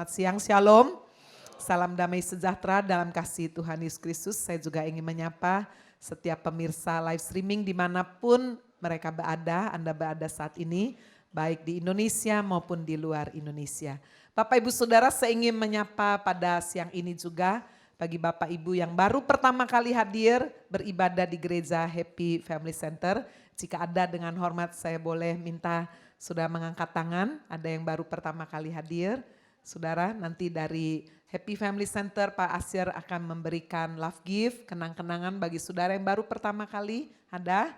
Selamat siang, Shalom. Salam damai sejahtera dalam kasih Tuhan Yesus Kristus. Saya juga ingin menyapa setiap pemirsa live streaming dimanapun mereka berada, Anda berada saat ini, baik di Indonesia maupun di luar Indonesia. Bapak Ibu Saudara, saya ingin menyapa pada siang ini juga bagi Bapak Ibu yang baru pertama kali hadir beribadah di gereja Happy Family Center. Jika ada dengan hormat saya boleh minta sudah mengangkat tangan, ada yang baru pertama kali hadir. Saudara, nanti dari Happy Family Center Pak Asyir akan memberikan love gift, kenang-kenangan bagi saudara yang baru pertama kali. Ada?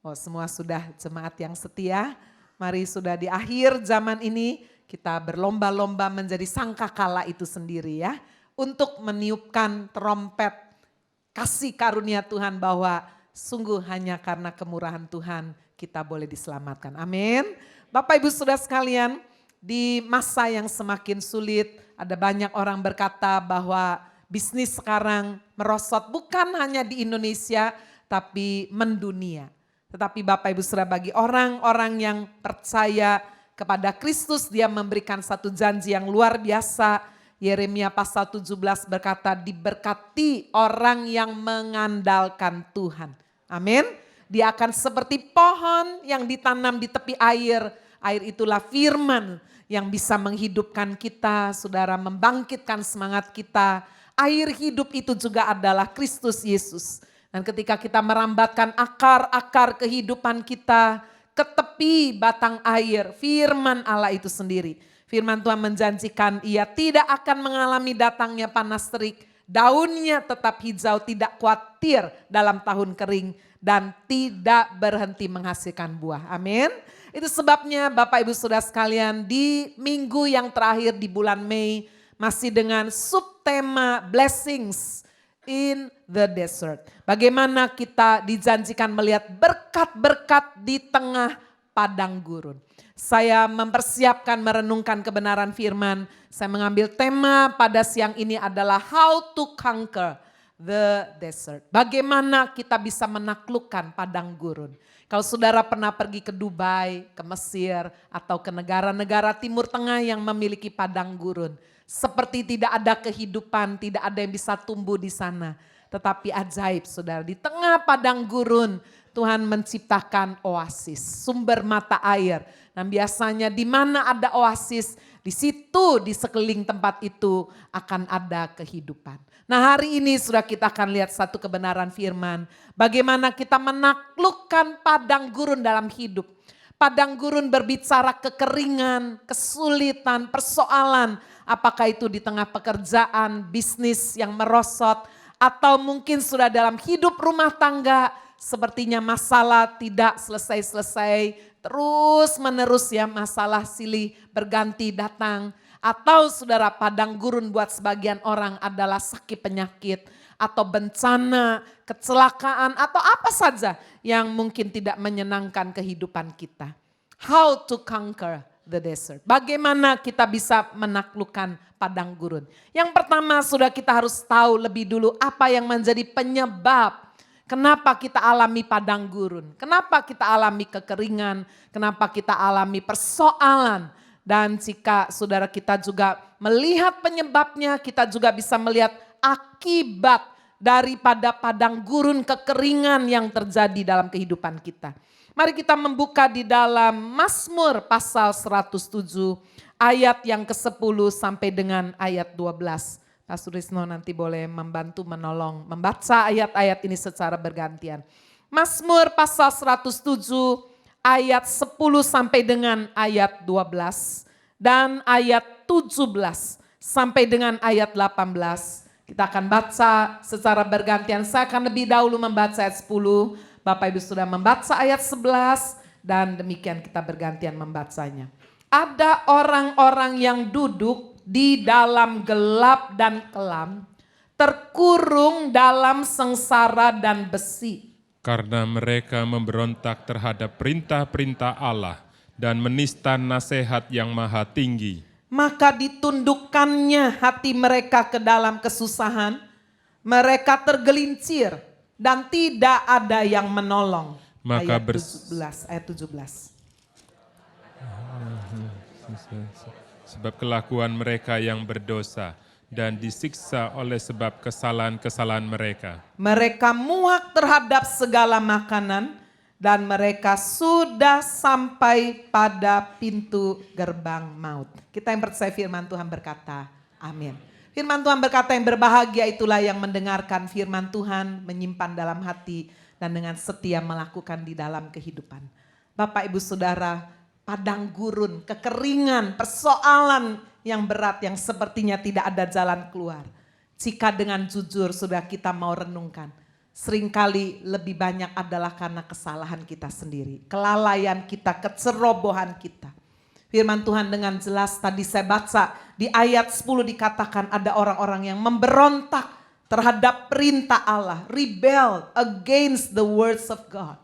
Oh, semua sudah jemaat yang setia. Mari sudah di akhir zaman ini kita berlomba-lomba menjadi sangkakala itu sendiri ya. Untuk meniupkan trompet kasih karunia Tuhan bahwa sungguh hanya karena kemurahan Tuhan kita boleh diselamatkan. Amin. Bapak Ibu Saudara sekalian, di masa yang semakin sulit ada banyak orang berkata bahwa bisnis sekarang merosot bukan hanya di Indonesia tapi mendunia. Tetapi Bapak Ibu Saudara, bagi orang-orang yang percaya kepada Kristus, dia memberikan satu janji yang luar biasa. Yeremia pasal 17 berkata, diberkati orang yang mengandalkan Tuhan. Amin. Dia akan seperti pohon yang ditanam di tepi air. Air itulah firman yang bisa menghidupkan kita, saudara, membangkitkan semangat kita. Air hidup itu juga adalah Kristus Yesus. Dan ketika kita merambatkan akar-akar kehidupan kita ke tepi batang air, firman Allah itu sendiri. Firman Tuhan menjanjikan ia tidak akan mengalami datangnya panas terik. Daunnya tetap hijau, tidak khawatir dalam tahun kering. Dan tidak berhenti menghasilkan buah. Amin. Itu sebabnya Bapak Ibu Saudara sekalian, di minggu yang terakhir di bulan Mei masih dengan subtema blessings in the desert. Bagaimana kita dijanjikan melihat berkat-berkat di tengah padang gurun. Saya mempersiapkan merenungkan kebenaran firman. Saya mengambil tema pada siang ini adalah how to conquer the desert. Bagaimana kita bisa menaklukkan padang gurun. Kalau saudara pernah pergi ke Dubai, ke Mesir, atau ke negara-negara Timur Tengah yang memiliki padang gurun. Seperti tidak ada kehidupan, tidak ada yang bisa tumbuh di sana. Tetapi ajaib saudara, di tengah padang gurun Tuhan menciptakan oasis, sumber mata air. Dan biasanya di mana ada oasis, di situ di sekeliling tempat itu akan ada kehidupan. Nah, hari ini sudah kita akan lihat satu kebenaran firman. Bagaimana kita menaklukkan padang gurun dalam hidup. Padang gurun berbicara kekeringan, kesulitan, persoalan. Apakah itu di tengah pekerjaan, bisnis yang merosot. Atau mungkin sudah dalam hidup rumah tangga. Sepertinya masalah tidak selesai-selesai. Terus menerus ya, masalah silih berganti datang. Atau saudara, padang gurun buat sebagian orang adalah sakit penyakit atau bencana, kecelakaan atau apa saja yang mungkin tidak menyenangkan kehidupan kita. How to conquer the desert. Bagaimana kita bisa menaklukkan padang gurun. Yang pertama sudah kita harus tahu lebih dulu apa yang menjadi penyebab kenapa kita alami padang gurun. Kenapa kita alami kekeringan, kenapa kita alami persoalan. Dan jika saudara kita juga melihat penyebabnya, kita juga bisa melihat akibat daripada padang gurun kekeringan yang terjadi dalam kehidupan kita. Mari kita membuka di dalam Mazmur pasal 107 ayat yang ke-10 sampai dengan ayat 12. Pastor Rizno nanti boleh membantu menolong membaca ayat-ayat ini secara bergantian. Mazmur pasal 107 ayat 10 sampai dengan ayat 12 dan ayat 17 sampai dengan ayat 18. Kita akan baca secara bergantian. Saya akan lebih dahulu membaca ayat 10. Bapak Ibu sudah membaca ayat 11 dan demikian kita bergantian membacanya. Ada orang-orang yang duduk di dalam gelap dan kelam, terkurung dalam sengsara dan besi. Karena mereka memberontak terhadap perintah-perintah Allah dan menista nasihat yang maha tinggi. Maka ditundukkannya hati mereka ke dalam kesusahan, mereka tergelincir dan tidak ada yang menolong. Maka ayat 17. sebab kelakuan mereka yang berdosa, dan disiksa oleh sebab kesalahan-kesalahan mereka. Mereka muak terhadap segala makanan, dan mereka sudah sampai pada pintu gerbang maut. Kita yang percaya firman Tuhan berkata, amin. Firman Tuhan berkata, yang berbahagia itulah yang mendengarkan firman Tuhan, menyimpan dalam hati, dan dengan setia melakukan di dalam kehidupan. Bapak, Ibu, Saudara, padang gurun, kekeringan, persoalan yang berat yang sepertinya tidak ada jalan keluar. Jika dengan jujur sudah kita mau renungkan, seringkali lebih banyak adalah karena kesalahan kita sendiri, kelalaian kita, kecerobohan kita. Firman Tuhan dengan jelas tadi saya baca di ayat 10 dikatakan ada orang-orang yang memberontak terhadap perintah Allah, rebel against the words of God.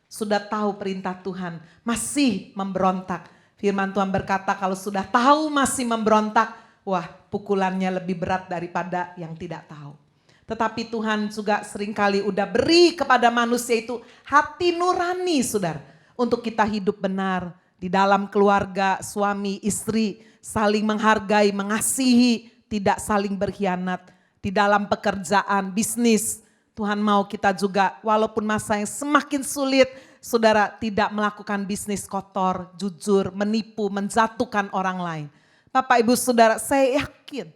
Sudah tahu perintah Tuhan, masih memberontak. Firman Tuhan berkata kalau sudah tahu masih memberontak, wah pukulannya lebih berat daripada yang tidak tahu. Tetapi Tuhan juga seringkali udah beri kepada manusia itu hati nurani, saudara. Untuk kita hidup benar di dalam keluarga, suami, istri, saling menghargai, mengasihi, tidak saling berkhianat. Di dalam pekerjaan, bisnis, Tuhan mau kita juga walaupun masa yang semakin sulit, saudara tidak melakukan bisnis kotor, jujur, menipu, menjatuhkan orang lain. Bapak, Ibu, Saudara, saya yakin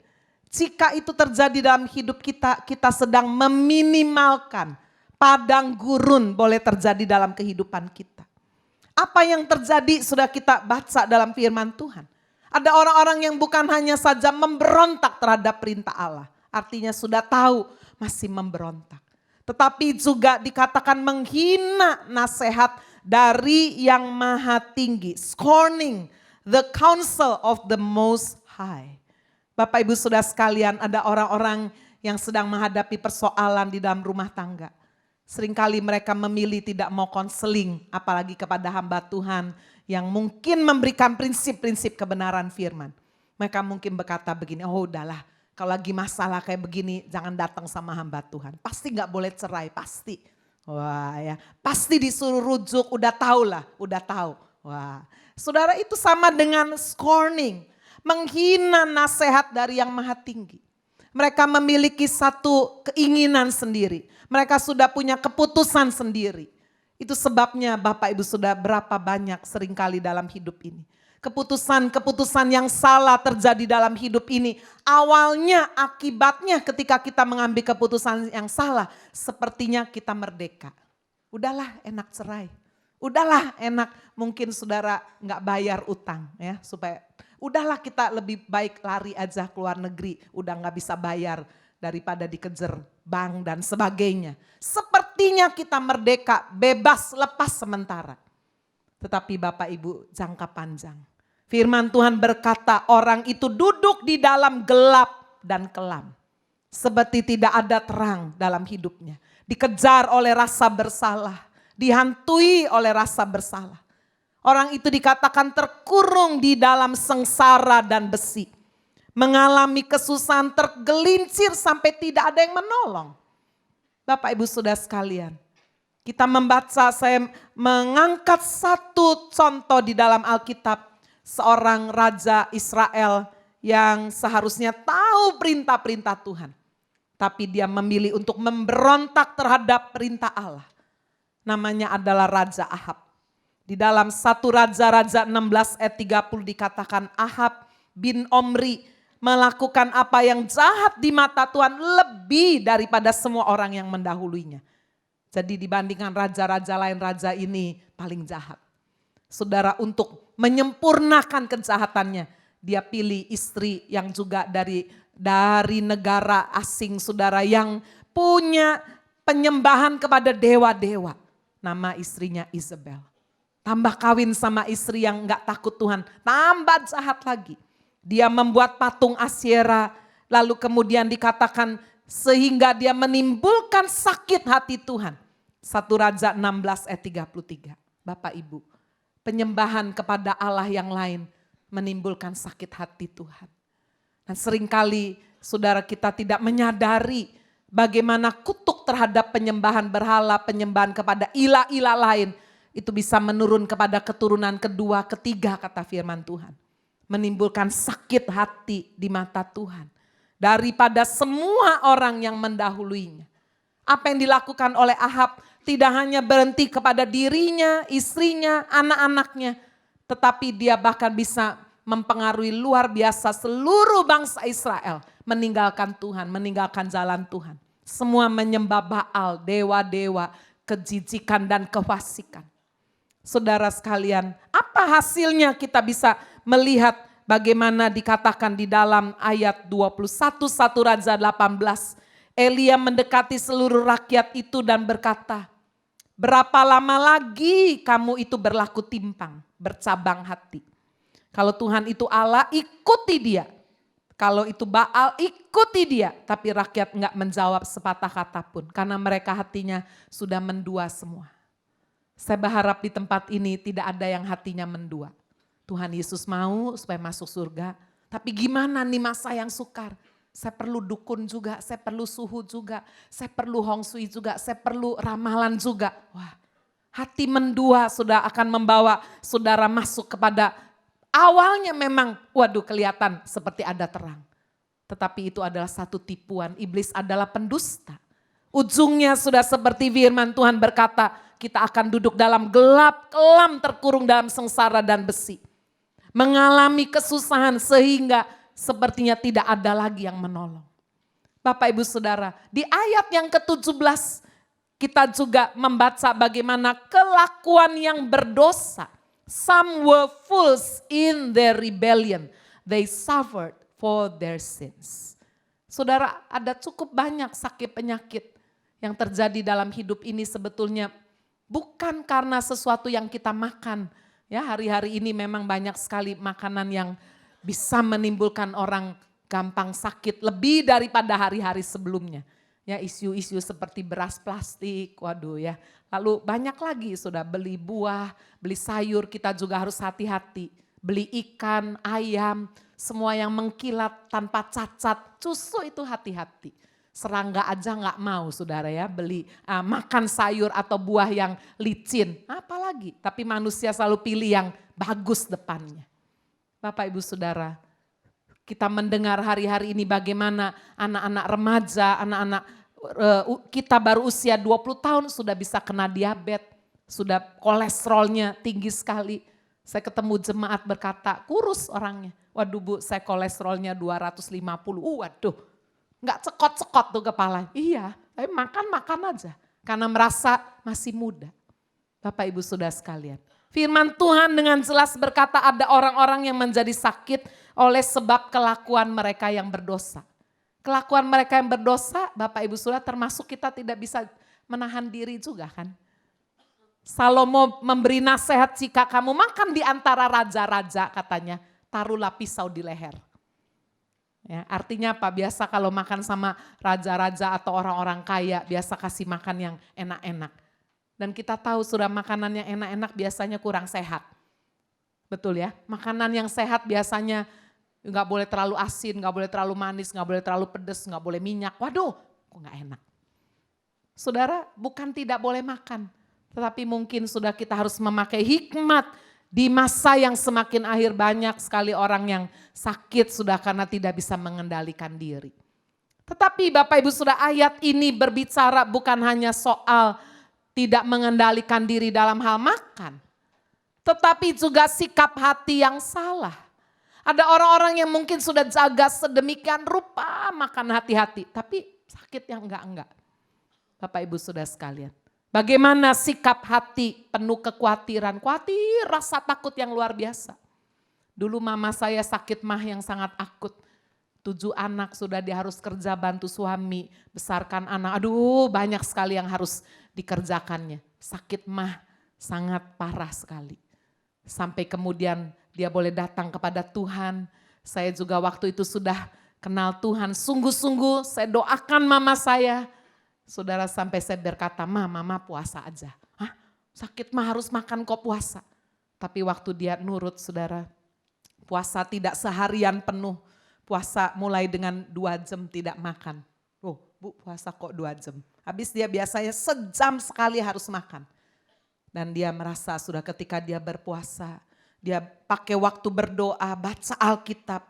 jika itu terjadi dalam hidup kita, kita sedang meminimalkan padang gurun boleh terjadi dalam kehidupan kita. Apa yang terjadi sudah kita baca dalam firman Tuhan. Ada orang-orang yang bukan hanya saja memberontak terhadap perintah Allah. Artinya sudah tahu masih memberontak. Tetapi juga dikatakan menghina nasihat dari yang maha tinggi. Scorning the counsel of the most high. Bapak, Ibu, Saudara sekalian, ada orang-orang yang sedang menghadapi persoalan di dalam rumah tangga. Seringkali mereka memilih tidak mau konseling, apalagi kepada hamba Tuhan yang mungkin memberikan prinsip-prinsip kebenaran firman. Mereka mungkin berkata begini, oh udahlah kalau lagi masalah kayak begini jangan datang sama hamba Tuhan. Pasti gak boleh cerai, pasti. Wah ya, pasti disuruh rujuk, udah tahu lah, udah tahu. Wah, saudara, itu sama dengan scorning, menghina nasihat dari yang maha tinggi. Mereka memiliki satu keinginan sendiri. Mereka sudah punya keputusan sendiri. Itu sebabnya Bapak, Ibu, Saudara, berapa banyak seringkali dalam hidup ini. Keputusan-keputusan yang salah terjadi dalam hidup ini. Awalnya akibatnya ketika kita mengambil keputusan yang salah. Sepertinya kita merdeka. Udahlah enak cerai. Udahlah enak mungkin saudara gak bayar utang ya. Supaya udahlah kita lebih baik lari aja ke luar negeri. Udah gak bisa bayar daripada dikejar bank dan sebagainya. Sepertinya kita merdeka, bebas, lepas sementara. Tetapi Bapak, Ibu, jangka panjang. Firman Tuhan berkata orang itu duduk di dalam gelap dan kelam. Seperti tidak ada terang dalam hidupnya. Dikejar oleh rasa bersalah. Dihantui oleh rasa bersalah. Orang itu dikatakan terkurung di dalam sengsara dan besi. Mengalami kesusahan, tergelincir sampai tidak ada yang menolong. Bapak, Ibu, Saudara sekalian. Kita membaca, saya mengangkat satu contoh di dalam Alkitab. Seorang raja Israel yang seharusnya tahu perintah-perintah Tuhan. Tapi dia memilih untuk memberontak terhadap perintah Allah. Namanya adalah Raja Ahab. Di dalam 1 Raja-Raja 16 ayat 30 dikatakan Ahab bin Omri melakukan apa yang jahat di mata Tuhan lebih daripada semua orang yang mendahulunya. Jadi dibandingkan raja-raja lain, raja ini paling jahat. Saudara, untuk menyempurnakan kejahatannya, dia pilih istri yang juga dari negara asing, saudara, yang punya penyembahan kepada dewa-dewa. Nama istrinya Isabel. Tambah kawin sama istri yang gak takut Tuhan, tambah jahat lagi. Dia membuat patung Asyera, lalu kemudian dikatakan sehingga dia menimbulkan sakit hati Tuhan. 1 Raja 16 ayat 33. Bapak, Ibu, penyembahan kepada Allah yang lain menimbulkan sakit hati Tuhan. Dan seringkali saudara kita tidak menyadari bagaimana kutuk terhadap penyembahan berhala, penyembahan kepada ilah-ilah lain. Itu bisa menurun kepada keturunan kedua, ketiga kata firman Tuhan. menimbulkan sakit hati di mata Tuhan. Daripada semua orang yang mendahuluinya. Apa yang dilakukan oleh Ahab tidak hanya berhenti kepada dirinya, istrinya, anak-anaknya. Tetapi dia bahkan bisa mempengaruhi luar biasa seluruh bangsa Israel. Meninggalkan Tuhan, meninggalkan jalan Tuhan. Semua menyembah Baal, dewa-dewa, kejijikan dan kefasikan. Saudara sekalian, apa hasilnya kita bisa melihat bagaimana dikatakan di dalam ayat 21 1 Raja 18. Elia mendekati seluruh rakyat itu dan berkata, berapa lama lagi kamu itu berlaku timpang, bercabang hati. Kalau Tuhan itu Allah, ikuti dia. Kalau itu Baal, ikuti dia. Tapi rakyat enggak menjawab sepatah kata pun. Karena mereka hatinya sudah mendua semua. Saya berharap di tempat ini tidak ada yang hatinya mendua. Tuhan Yesus mau supaya masuk surga. Tapi gimana nih masa yang sukar? Saya perlu dukun juga, saya perlu suhu juga, saya perlu hong sui juga, saya perlu ramalan juga. Wah, hati mendua sudah akan membawa saudara masuk kepada awalnya memang waduh kelihatan seperti ada terang. Tetapi itu adalah satu tipuan, iblis adalah pendusta. Ujungnya sudah seperti firman Tuhan berkata, kita akan duduk dalam gelap, kelam terkurung dalam sengsara dan besi. Mengalami kesusahan sehingga sepertinya tidak ada lagi yang menolong. Bapak Ibu Saudara, di ayat yang ke-17 kita juga membaca bagaimana kelakuan yang berdosa. Some were fools in their rebellion. They suffered for their sins. Saudara, ada cukup banyak sakit penyakit yang terjadi dalam hidup ini sebetulnya bukan karena sesuatu yang kita makan. Ya, hari-hari ini memang banyak sekali makanan yang bisa menimbulkan orang gampang sakit lebih daripada hari-hari sebelumnya. Ya, isu-isu seperti beras plastik, waduh ya. Lalu banyak lagi sudah beli buah, beli sayur, kita juga harus hati-hati. Beli ikan, ayam, semua yang mengkilat tanpa cacat, justru itu hati-hati. Serangga aja nggak mau saudara ya beli makan sayur atau buah yang licin. Apalagi, tapi manusia selalu pilih yang bagus depannya. Bapak Ibu Saudara, kita mendengar hari-hari ini bagaimana anak-anak remaja, anak-anak kita baru usia 20 tahun sudah bisa kena diabetes, sudah kolesterolnya tinggi sekali. Saya ketemu jemaat berkata, kurus orangnya. Waduh Bu, saya kolesterolnya 250, waduh. Enggak cekot-cekot tuh kepala. Iya, tapi makan aja. Karena merasa masih muda. Bapak Ibu Saudara sekalian. Firman Tuhan dengan jelas berkata ada orang-orang yang menjadi sakit oleh sebab kelakuan mereka yang berdosa. Kelakuan mereka yang berdosa, Bapak Ibu Saudara termasuk kita tidak bisa menahan diri juga kan. Salomo memberi nasihat jika kamu makan di antara raja-raja katanya, taruhlah pisau di leher. Ya, artinya apa? Biasa kalau makan sama raja-raja atau orang-orang kaya, biasa kasih makan yang enak-enak. Dan kita tahu sudah makanan yang enak-enak biasanya kurang sehat. Betul ya, makanan yang sehat biasanya nggak boleh terlalu asin, nggak boleh terlalu manis, nggak boleh terlalu pedas, nggak boleh minyak. Waduh, kok nggak enak. Saudara, bukan tidak boleh makan, tetapi mungkin sudah kita harus memakai hikmat. Di masa yang semakin akhir banyak sekali orang yang sakit sudah karena tidak bisa mengendalikan diri. Tetapi Bapak Ibu Saudara, ayat ini berbicara bukan hanya soal tidak mengendalikan diri dalam hal makan, tetapi juga sikap hati yang salah. Ada orang-orang yang mungkin sudah jaga sedemikian rupa makan hati-hati, tapi sakit yang enggak. Bapak Ibu Saudara sekalian. Bagaimana sikap hati penuh kekhawatiran, khawatir rasa takut yang luar biasa. Dulu mama saya sakit mah yang sangat akut. 7 anak sudah dia harus kerja bantu suami, besarkan anak. Aduh banyak sekali yang harus dikerjakannya. Sakit mah sangat parah sekali. Sampai kemudian dia boleh datang kepada Tuhan. Saya juga waktu itu sudah kenal Tuhan. Sungguh-sungguh saya doakan mama saya. Saudara sampai saya berkata, mama puasa aja. Hah? Sakit mah harus makan kok puasa. Tapi waktu dia nurut saudara, puasa tidak seharian penuh. Puasa mulai dengan 2 jam tidak makan. Oh Bu puasa kok 2 jam. Habis dia biasanya sejam sekali harus makan. Dan dia merasa sudah ketika dia berpuasa, Dia pakai waktu berdoa, baca Alkitab,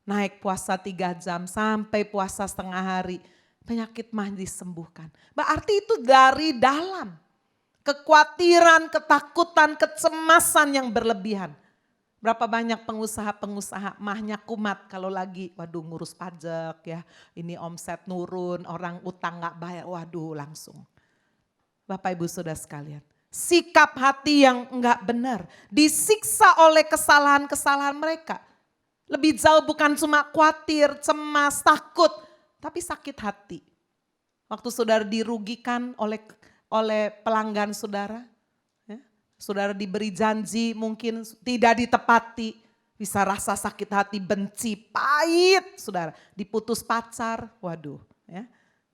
naik puasa 3 jam sampai puasa setengah hari. Penyakit mah disembuhkan. Berarti itu dari dalam. Kekhawatiran, ketakutan, kecemasan yang berlebihan. Berapa banyak pengusaha-pengusaha mahnya kumat kalau lagi waduh ngurus pajak ya. Ini omset nurun, orang utang gak bayar, waduh langsung. Bapak Ibu Saudara sekalian. Sikap hati yang enggak benar. Disiksa oleh kesalahan-kesalahan mereka. Lebih jauh bukan cuma khawatir, cemas, takut. Tapi sakit hati. Waktu saudara dirugikan oleh pelanggan saudara. Ya, saudara diberi janji mungkin tidak ditepati. Bisa rasa sakit hati, benci, pahit saudara. Diputus pacar, waduh. Ya.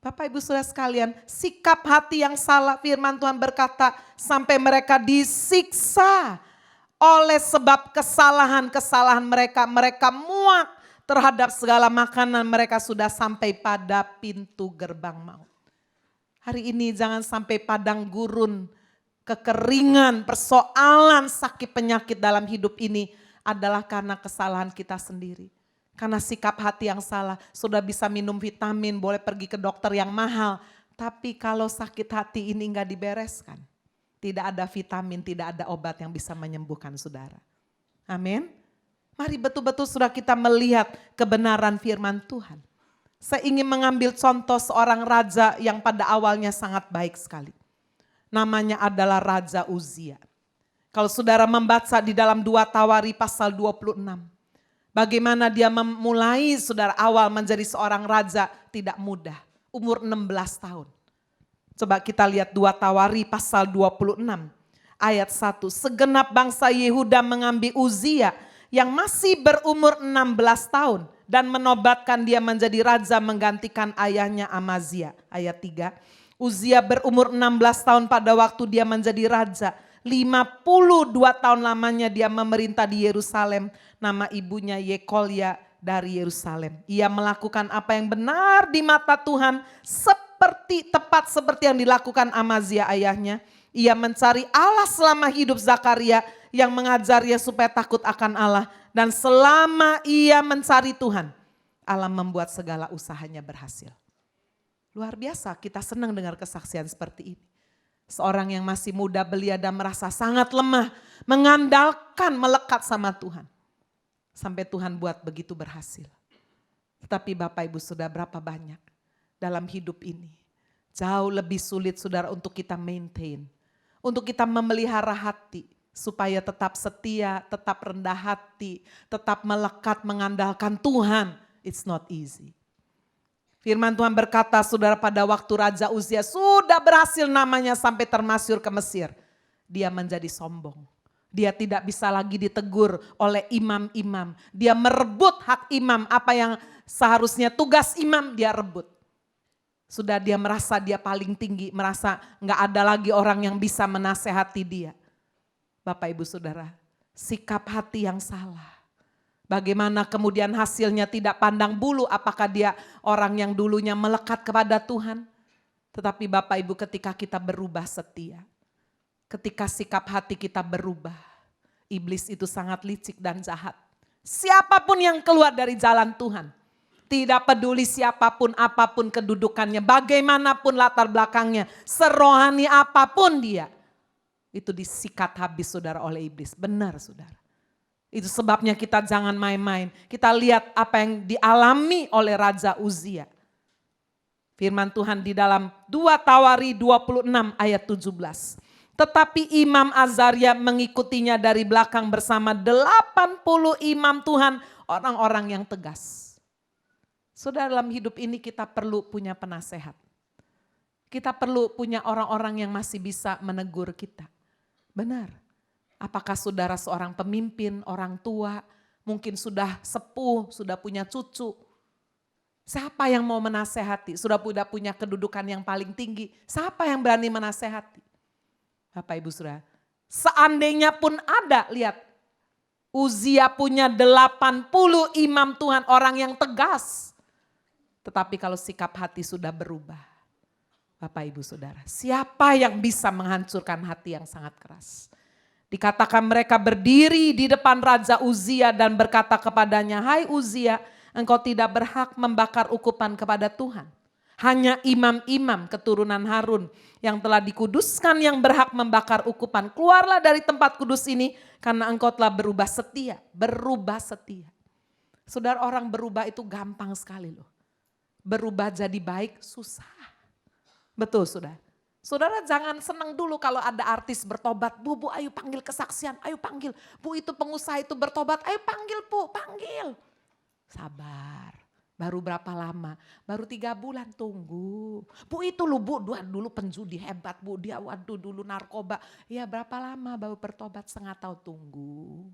Bapak Ibu Saudara sekalian, sikap hati yang salah, firman Tuhan berkata sampai mereka disiksa oleh sebab kesalahan-kesalahan mereka. Mereka muak terhadap segala makanan, mereka sudah sampai pada pintu gerbang maut. Hari ini jangan sampai padang gurun, kekeringan, persoalan sakit penyakit dalam hidup ini adalah karena kesalahan kita sendiri. Karena sikap hati yang salah, sudah bisa minum vitamin, boleh pergi ke dokter yang mahal. Tapi kalau sakit hati ini enggak dibereskan, tidak ada vitamin, tidak ada obat yang bisa menyembuhkan saudara. Amin. Mari betul-betul sudah kita melihat kebenaran firman Tuhan. Saya ingin mengambil contoh seorang raja yang pada awalnya sangat baik sekali. Namanya adalah Raja Uzia. Kalau saudara membaca di dalam 2 Tawari pasal 26. Bagaimana dia memulai saudara awal menjadi seorang raja tidak mudah. Umur 16 tahun. Coba kita lihat 2 Tawari pasal 26 ayat 1. Segenap bangsa Yehuda mengambil Uzia yang masih berumur 16 tahun dan menobatkan dia menjadi raja menggantikan ayahnya Amazia. Ayat 3. Uzia berumur 16 tahun pada waktu dia menjadi raja. 52 tahun lamanya dia memerintah di Yerusalem. Nama ibunya Yekolya dari Yerusalem. Ia melakukan apa yang benar di mata Tuhan tepat seperti yang dilakukan Amazia ayahnya. Ia mencari Allah selama hidup Zakaria yang mengajarnya supaya takut akan Allah. Dan selama ia mencari Tuhan, Allah membuat segala usahanya berhasil. Luar biasa, kita senang dengar kesaksian seperti ini. Seorang yang masih muda belia dan merasa sangat lemah, mengandalkan melekat sama Tuhan. Sampai Tuhan buat begitu berhasil. Tetapi Bapak Ibu sudah berapa banyak dalam hidup ini. Jauh lebih sulit saudara untuk kita maintain. Untuk kita memelihara hati. Supaya tetap setia, tetap rendah hati, tetap melekat mengandalkan Tuhan. It's not easy. Firman Tuhan berkata saudara pada waktu Raja Uzia sudah berhasil namanya sampai termasyhur ke Mesir. Dia menjadi sombong. Dia tidak bisa lagi ditegur oleh imam-imam. Dia merebut hak imam, apa yang seharusnya tugas imam dia rebut. Sudah dia merasa dia paling tinggi, merasa gak ada lagi orang yang bisa menasehati dia. Bapak Ibu Saudara, sikap hati yang salah. Bagaimana kemudian hasilnya tidak pandang bulu apakah dia orang yang dulunya melekat kepada Tuhan. Tetapi Bapak Ibu ketika kita berubah setia. Ketika sikap hati kita berubah. Iblis itu sangat licik dan jahat. Siapapun yang keluar dari jalan Tuhan. Tidak peduli siapapun apapun kedudukannya. Bagaimanapun latar belakangnya. Serohani apapun dia. Itu disikat habis saudara oleh iblis. Benar saudara. Itu sebabnya kita jangan main-main. Kita lihat apa yang dialami oleh Raja Uzia. Firman Tuhan di dalam 2 Tawari 26 ayat 17. Tetapi Imam Azaria mengikutinya dari belakang bersama 80 imam Tuhan. Orang-orang yang tegas. Saudara dalam hidup ini kita perlu punya penasehat. Kita perlu punya orang-orang yang masih bisa menegur kita. Benar. Apakah saudara seorang pemimpin, orang tua, mungkin sudah sepuh, sudah punya cucu. Siapa yang mau menasehati? Sudah punya kedudukan yang paling tinggi. Siapa yang berani menasehati? Bapak Ibu Saudara. Seandainya pun ada, lihat. Uzia punya 80 imam Tuhan, orang yang tegas. Tetapi kalau sikap hati sudah berubah. Bapak Ibu Saudara, siapa yang bisa menghancurkan hati yang sangat keras? Dikatakan mereka berdiri di depan Raja Uzia dan berkata kepadanya, "Hai Uzia, engkau tidak berhak membakar ukupan kepada Tuhan. Hanya imam-imam keturunan Harun yang telah dikuduskan yang berhak membakar ukupan. Keluarlah dari tempat kudus ini karena engkau telah berubah setia." Berubah setia. Saudara, orang berubah itu gampang sekali loh. Berubah jadi baik susah. Betul saudara. Saudara jangan senang dulu kalau ada artis bertobat. Bu, ayo panggil kesaksian, ayo panggil. Bu, itu pengusaha itu bertobat, ayo panggil Bu, panggil. Sabar, baru berapa lama? Baru 3 bulan, tunggu. Bu itu lu Bu, dulu penjudi hebat Bu, dia waduh dulu narkoba. Ya berapa lama baru bertobat? Setengah tahun, tunggu.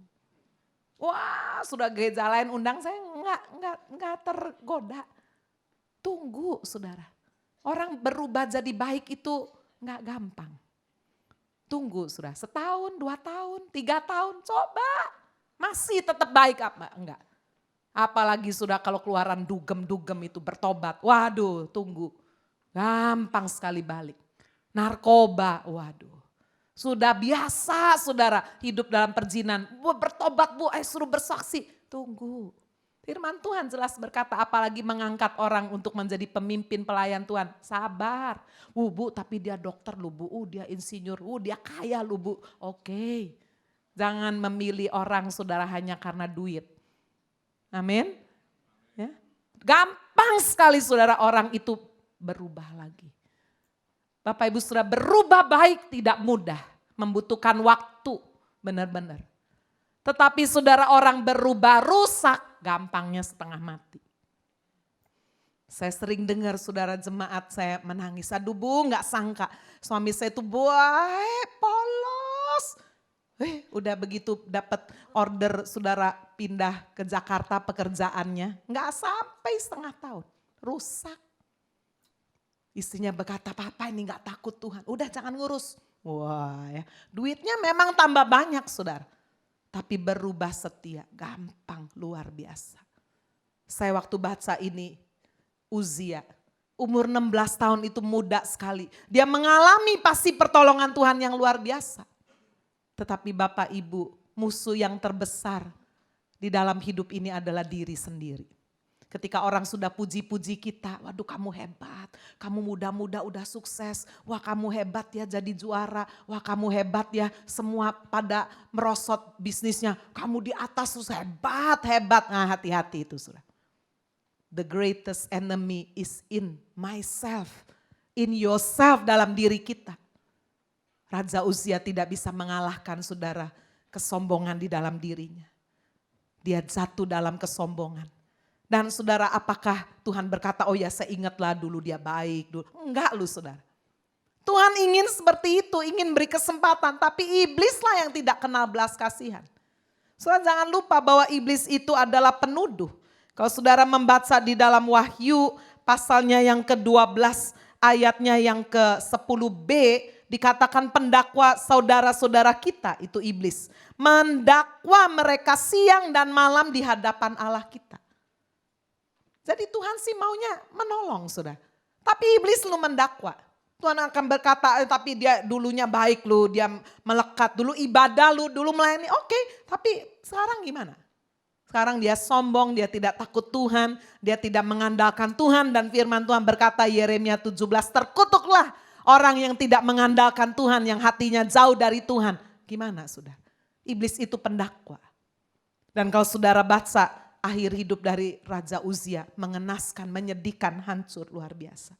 Wah sudah gereja lain undang saya enggak tergoda. Tunggu saudara. Orang berubah jadi baik itu enggak gampang. Tunggu saudara, 1 tahun, 2 tahun, 3 tahun, coba. Masih tetap baik apa? Enggak. Apalagi sudah kalau keluaran dugem-dugem itu bertobat. Waduh tunggu. Gampang sekali balik. Narkoba, waduh. Sudah biasa saudara hidup dalam perjinan. Bu bertobat Bu, suruh bersaksi. Tunggu. Firman Tuhan jelas berkata apalagi mengangkat orang untuk menjadi pemimpin pelayan Tuhan. Sabar. Bu tapi dia dokter lu Bu, dia insinyur, dia kaya lu Bu. Oke. Jangan memilih orang saudara hanya karena duit. Amin. Ya. Gampang sekali saudara orang itu berubah lagi. Bapak Ibu saudara, berubah baik tidak mudah. Membutuhkan waktu benar-benar. Tetapi saudara orang berubah rusak gampangnya setengah mati. Saya sering dengar saudara jemaat saya menangis. Aduh Bu gak sangka suami saya itu baik polos. Udah begitu dapat order saudara pindah ke Jakarta pekerjaannya. Gak sampai setengah tahun, rusak. Istrinya berkata, "Papa ini gak takut Tuhan, udah jangan ngurus." Wah ya, duitnya memang tambah banyak saudara. Tapi berubah setia, gampang luar biasa. Saya waktu baca ini, Uzia, umur 16 tahun itu muda sekali. Dia mengalami pasti pertolongan Tuhan yang luar biasa. Tetapi Bapak Ibu, musuh yang terbesar di dalam hidup ini adalah diri sendiri. Ketika orang sudah puji-puji kita, waduh kamu hebat, kamu muda-muda udah sukses, wah kamu hebat ya jadi juara, wah kamu hebat ya semua pada merosot bisnisnya, kamu di atas terus hebat. Nah hati-hati itu sudah. The greatest enemy is in myself, in yourself dalam diri kita. Raja Uzia tidak bisa mengalahkan saudara kesombongan di dalam dirinya. Dia jatuh dalam kesombongan. Dan saudara apakah Tuhan berkata, oh ya saya ingatlah dulu dia baik. Enggak lu saudara. Tuhan ingin seperti itu, ingin beri kesempatan. Tapi iblislah yang tidak kenal belas kasihan. Saudara jangan lupa bahwa iblis itu adalah penuduh. Kalau saudara membaca di dalam Wahyu pasalnya yang ke-12 ayatnya yang ke-10b. Dikatakan pendakwa saudara-saudara kita itu iblis. Mendakwa mereka siang dan malam di hadapan Allah kita. Jadi Tuhan sih maunya menolong saudara. Tapi iblis lu mendakwa. Tuhan akan berkata tapi dia dulunya baik lu, dia melekat dulu ibadah lu, dulu melayani oke, tapi sekarang gimana? Sekarang dia sombong, dia tidak takut Tuhan, dia tidak mengandalkan Tuhan dan firman Tuhan berkata Yeremia 17 terkutuklah orang yang tidak mengandalkan Tuhan, yang hatinya jauh dari Tuhan. Gimana saudara? Iblis itu pendakwa. Dan kalau saudara baca akhir hidup dari Raja Uzia mengenaskan, menyedihkan, hancur luar biasa.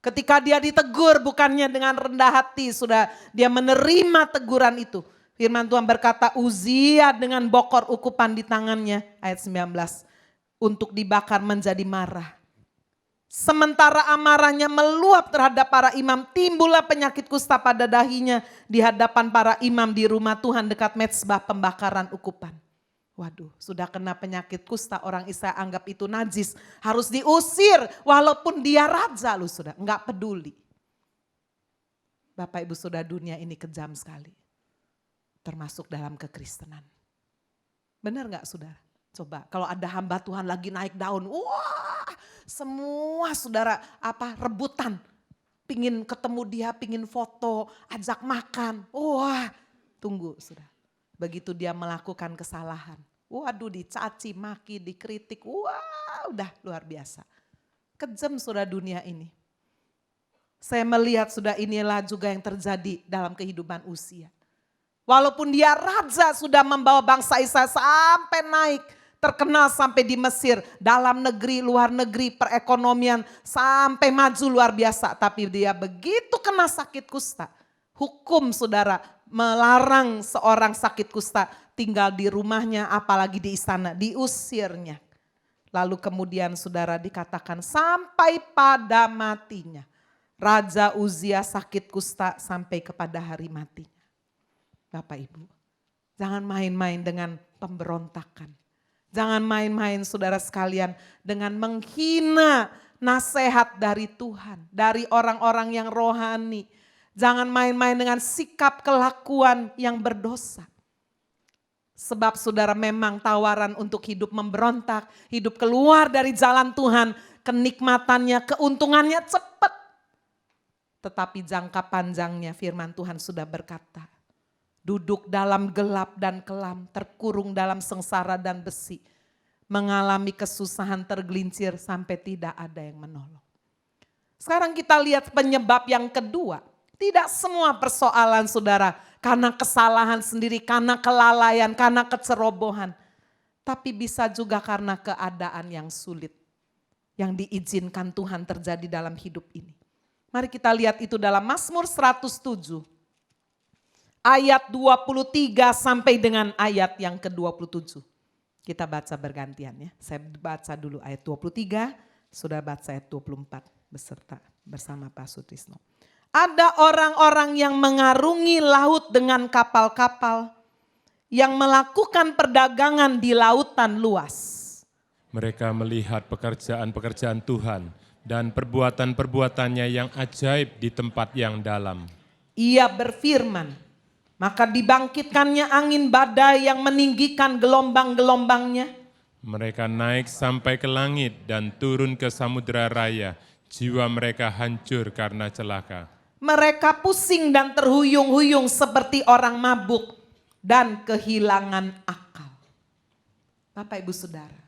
Ketika dia ditegur bukannya dengan rendah hati, sudah dia menerima teguran itu. Firman Tuhan berkata Uzia dengan bokor ukupan di tangannya, ayat 19, untuk dibakar menjadi marah. Sementara amarahnya meluap terhadap para imam, timbullah penyakit kusta pada dahinya di hadapan para imam di rumah Tuhan dekat mezbah pembakaran ukupan. Waduh, sudah kena penyakit kusta, orang Israel anggap itu najis, harus diusir walaupun dia raja lu sudah, enggak peduli. Bapak Ibu saudara, dunia ini kejam sekali, termasuk dalam kekristenan. Benar enggak saudara? Coba kalau ada hamba Tuhan lagi naik daun, wah semua saudara rebutan, pingin ketemu dia, pingin foto, ajak makan, wah. Tunggu sudah. Begitu dia melakukan kesalahan. Waduh, dicaci, maki, dikritik. Wah, udah luar biasa. Kejam sudah dunia ini. Saya melihat sudah inilah juga yang terjadi dalam kehidupan Uzia. Walaupun dia raja sudah membawa bangsa Israel sampai naik. Terkenal sampai di Mesir, dalam negeri, luar negeri, perekonomian sampai maju luar biasa. Tapi dia begitu kena sakit kusta. Hukum saudara melarang seorang sakit kusta tinggal di rumahnya apalagi di istana, diusirnya. Lalu kemudian saudara dikatakan sampai pada matinya. Raja Uzia sakit kusta sampai kepada hari matinya. Bapak Ibu, jangan main-main dengan pemberontakan. Jangan main-main saudara sekalian dengan menghina nasihat dari Tuhan, dari orang-orang yang rohani. Jangan main-main dengan sikap kelakuan yang berdosa. Sebab saudara memang tawaran untuk hidup memberontak, hidup keluar dari jalan Tuhan, kenikmatannya, keuntungannya cepat. Tetapi jangka panjangnya firman Tuhan sudah berkata, duduk dalam gelap dan kelam, terkurung dalam sengsara dan besi. Mengalami kesusahan tergelincir sampai tidak ada yang menolong. Sekarang kita lihat penyebab yang kedua. Tidak semua persoalan saudara karena kesalahan sendiri, karena kelalaian, karena kecerobohan. Tapi bisa juga karena keadaan yang sulit. Yang diizinkan Tuhan terjadi dalam hidup ini. Mari kita lihat itu dalam Mazmur 107. Ayat 23 sampai dengan ayat yang ke-27. Kita baca bergantian ya. Saya baca dulu ayat 23, sudah baca ayat 24 bersama Pak Sutrisno. Ada orang-orang yang mengarungi laut dengan kapal-kapal, yang melakukan perdagangan di lautan luas. Mereka melihat pekerjaan-pekerjaan Tuhan dan perbuatan-perbuatannya yang ajaib di tempat yang dalam. Ia berfirman, maka dibangkitkannya angin badai yang meninggikan gelombang-gelombangnya. Mereka naik sampai ke langit dan turun ke samudera raya. Jiwa mereka hancur karena celaka. Mereka pusing dan terhuyung-huyung seperti orang mabuk dan kehilangan akal. Bapak Ibu Saudara,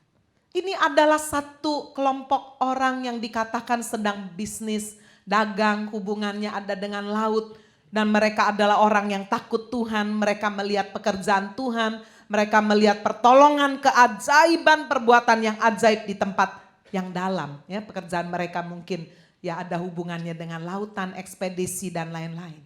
ini adalah satu kelompok orang yang dikatakan sedang bisnis, dagang, hubungannya ada dengan laut. Dan mereka adalah orang yang takut Tuhan, mereka melihat pekerjaan Tuhan, mereka melihat pertolongan, keajaiban, perbuatan yang ajaib di tempat yang dalam. Ya, pekerjaan mereka mungkin ya ada hubungannya dengan lautan, ekspedisi dan lain-lain.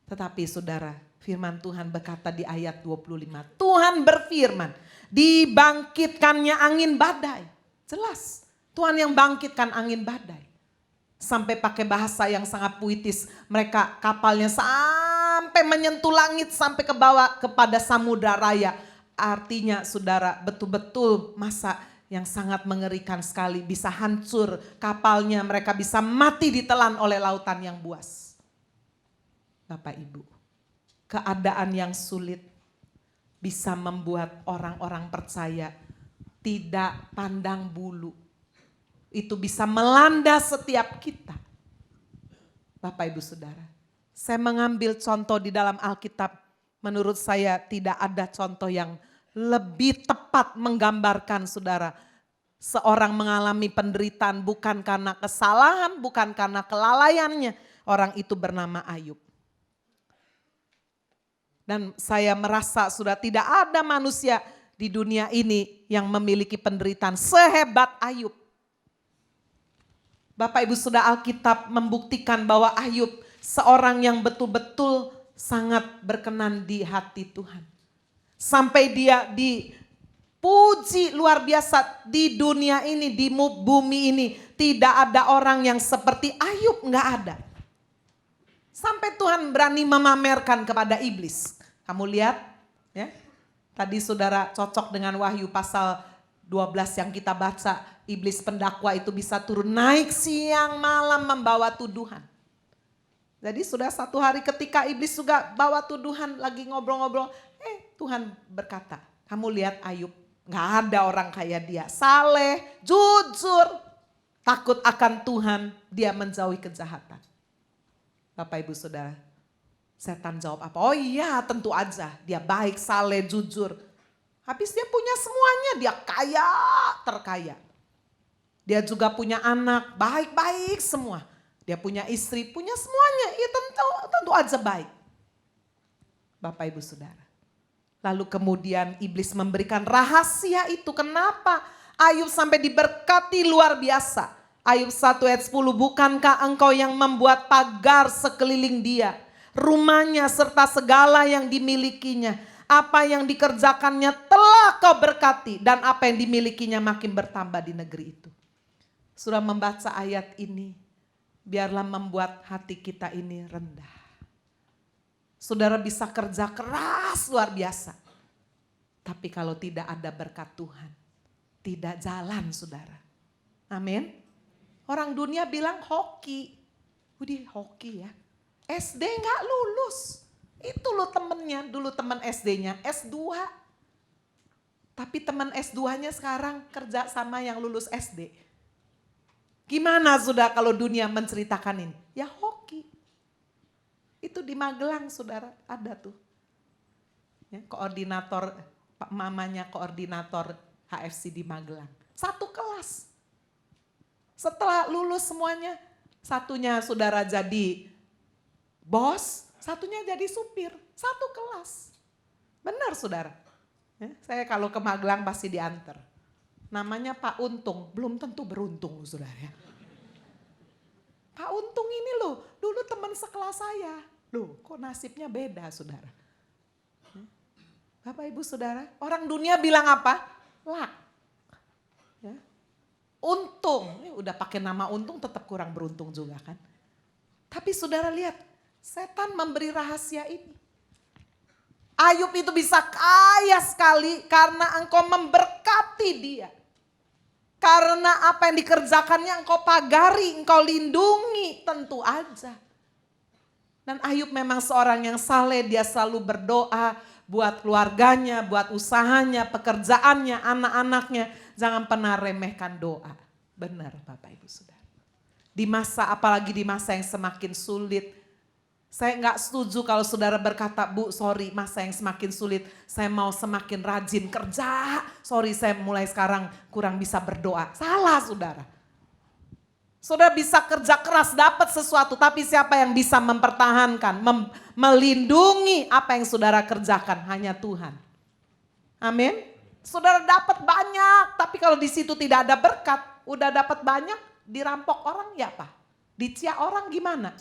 Tetapi saudara, firman Tuhan berkata di ayat 25, Tuhan berfirman, dibangkitkannya angin badai. Jelas, Tuhan yang bangkitkan angin badai. Sampai pakai bahasa yang sangat puitis, mereka kapalnya sampai menyentuh langit, sampai ke bawah kepada samudra raya. Artinya saudara, betul-betul masa yang sangat mengerikan sekali, bisa hancur kapalnya, mereka bisa mati ditelan oleh lautan yang buas. Bapak Ibu, keadaan yang sulit bisa membuat orang-orang percaya tidak pandang bulu. Itu bisa melanda setiap kita. Bapak Ibu Saudara, saya mengambil contoh di dalam Alkitab, menurut saya tidak ada contoh yang lebih tepat menggambarkan saudara. Seorang mengalami penderitaan bukan karena kesalahan, bukan karena kelalaiannya. Orang itu bernama Ayub. Dan saya merasa sudah tidak ada manusia di dunia ini yang memiliki penderitaan sehebat Ayub. Bapak Ibu Saudara, Alkitab membuktikan bahwa Ayub seorang yang betul-betul sangat berkenan di hati Tuhan. Sampai dia dipuji luar biasa di dunia ini, di bumi ini. Tidak ada orang yang seperti Ayub, enggak ada. Sampai Tuhan berani memamerkan kepada iblis. Kamu lihat ya, tadi saudara cocok dengan Wahyu pasal 12 yang kita baca. Iblis pendakwa itu bisa turun naik siang malam membawa tuduhan. Jadi sudah satu hari ketika iblis juga bawa tuduhan lagi ngobrol-ngobrol. Tuhan berkata, kamu lihat Ayub, gak ada orang kayak dia. Saleh, jujur, takut akan Tuhan, dia menjauhi kejahatan. Bapak Ibu Saudara, Setan jawab apa? Oh iya, tentu aja. Dia baik, saleh, jujur. Habis dia punya semuanya, dia kaya, terkaya. Dia juga punya anak, baik-baik semua. Dia punya istri, punya semuanya. Ya tentu aja baik. Bapak Ibu Saudara. Lalu kemudian iblis memberikan rahasia itu. Kenapa Ayub sampai diberkati luar biasa? Ayub 1 ayat 10, bukankah engkau yang membuat pagar sekeliling dia, rumahnya serta segala yang dimilikinya. Apa yang dikerjakannya telah kau berkati dan apa yang dimilikinya makin bertambah di negeri itu. Sudah membaca ayat ini, biarlah membuat hati kita ini rendah. Saudara bisa kerja keras luar biasa. Tapi kalau tidak ada berkat Tuhan, tidak jalan saudara. Amin. Orang dunia bilang hoki. Udih hoki ya. SD gak lulus. Itu loh temennya, dulu teman SD-nya S2. Tapi teman S2-nya sekarang kerja sama yang lulus SD. Gimana sudah kalau dunia menceritakan ini? Ya hoki. Itu di Magelang saudara, ada tuh. Ya, koordinator, mamanya koordinator HFC di Magelang. Satu kelas. Setelah lulus semuanya, satunya saudara jadi bos, satunya jadi supir. Satu kelas. Benar saudara. Ya, saya kalau ke Magelang pasti diantar. Namanya Pak Untung, belum tentu beruntung saudara ya. Pak Untung ini loh, dulu teman sekelas saya. Loh kok nasibnya beda saudara. Bapak Ibu Saudara, orang dunia bilang apa? Luck. Ya. Untung, udah pakai nama untung tetap kurang beruntung juga kan. Tapi saudara lihat, setan memberi rahasia ini. Ayub itu bisa kaya sekali karena engkau memberkati dia. Karena apa yang dikerjakannya engkau pagari, engkau lindungi, tentu aja. Dan Ayub memang seorang yang saleh, dia selalu berdoa buat keluarganya, buat usahanya, pekerjaannya, anak-anaknya. Jangan pernah remehkan doa. Benar Bapak Ibu Saudara. Di masa, apalagi di masa yang semakin sulit. Saya enggak setuju kalau saudara berkata, Bu sorry masa yang semakin sulit, saya mau semakin rajin kerja. Sorry saya mulai sekarang kurang bisa berdoa. Salah saudara. Saudara bisa kerja keras dapat sesuatu, tapi siapa yang bisa mempertahankan, melindungi apa yang saudara kerjakan? Hanya Tuhan. Amin. Saudara dapat banyak, tapi kalau di situ tidak ada berkat, udah dapat banyak, dirampok orang ya apa? Diciak orang gimana?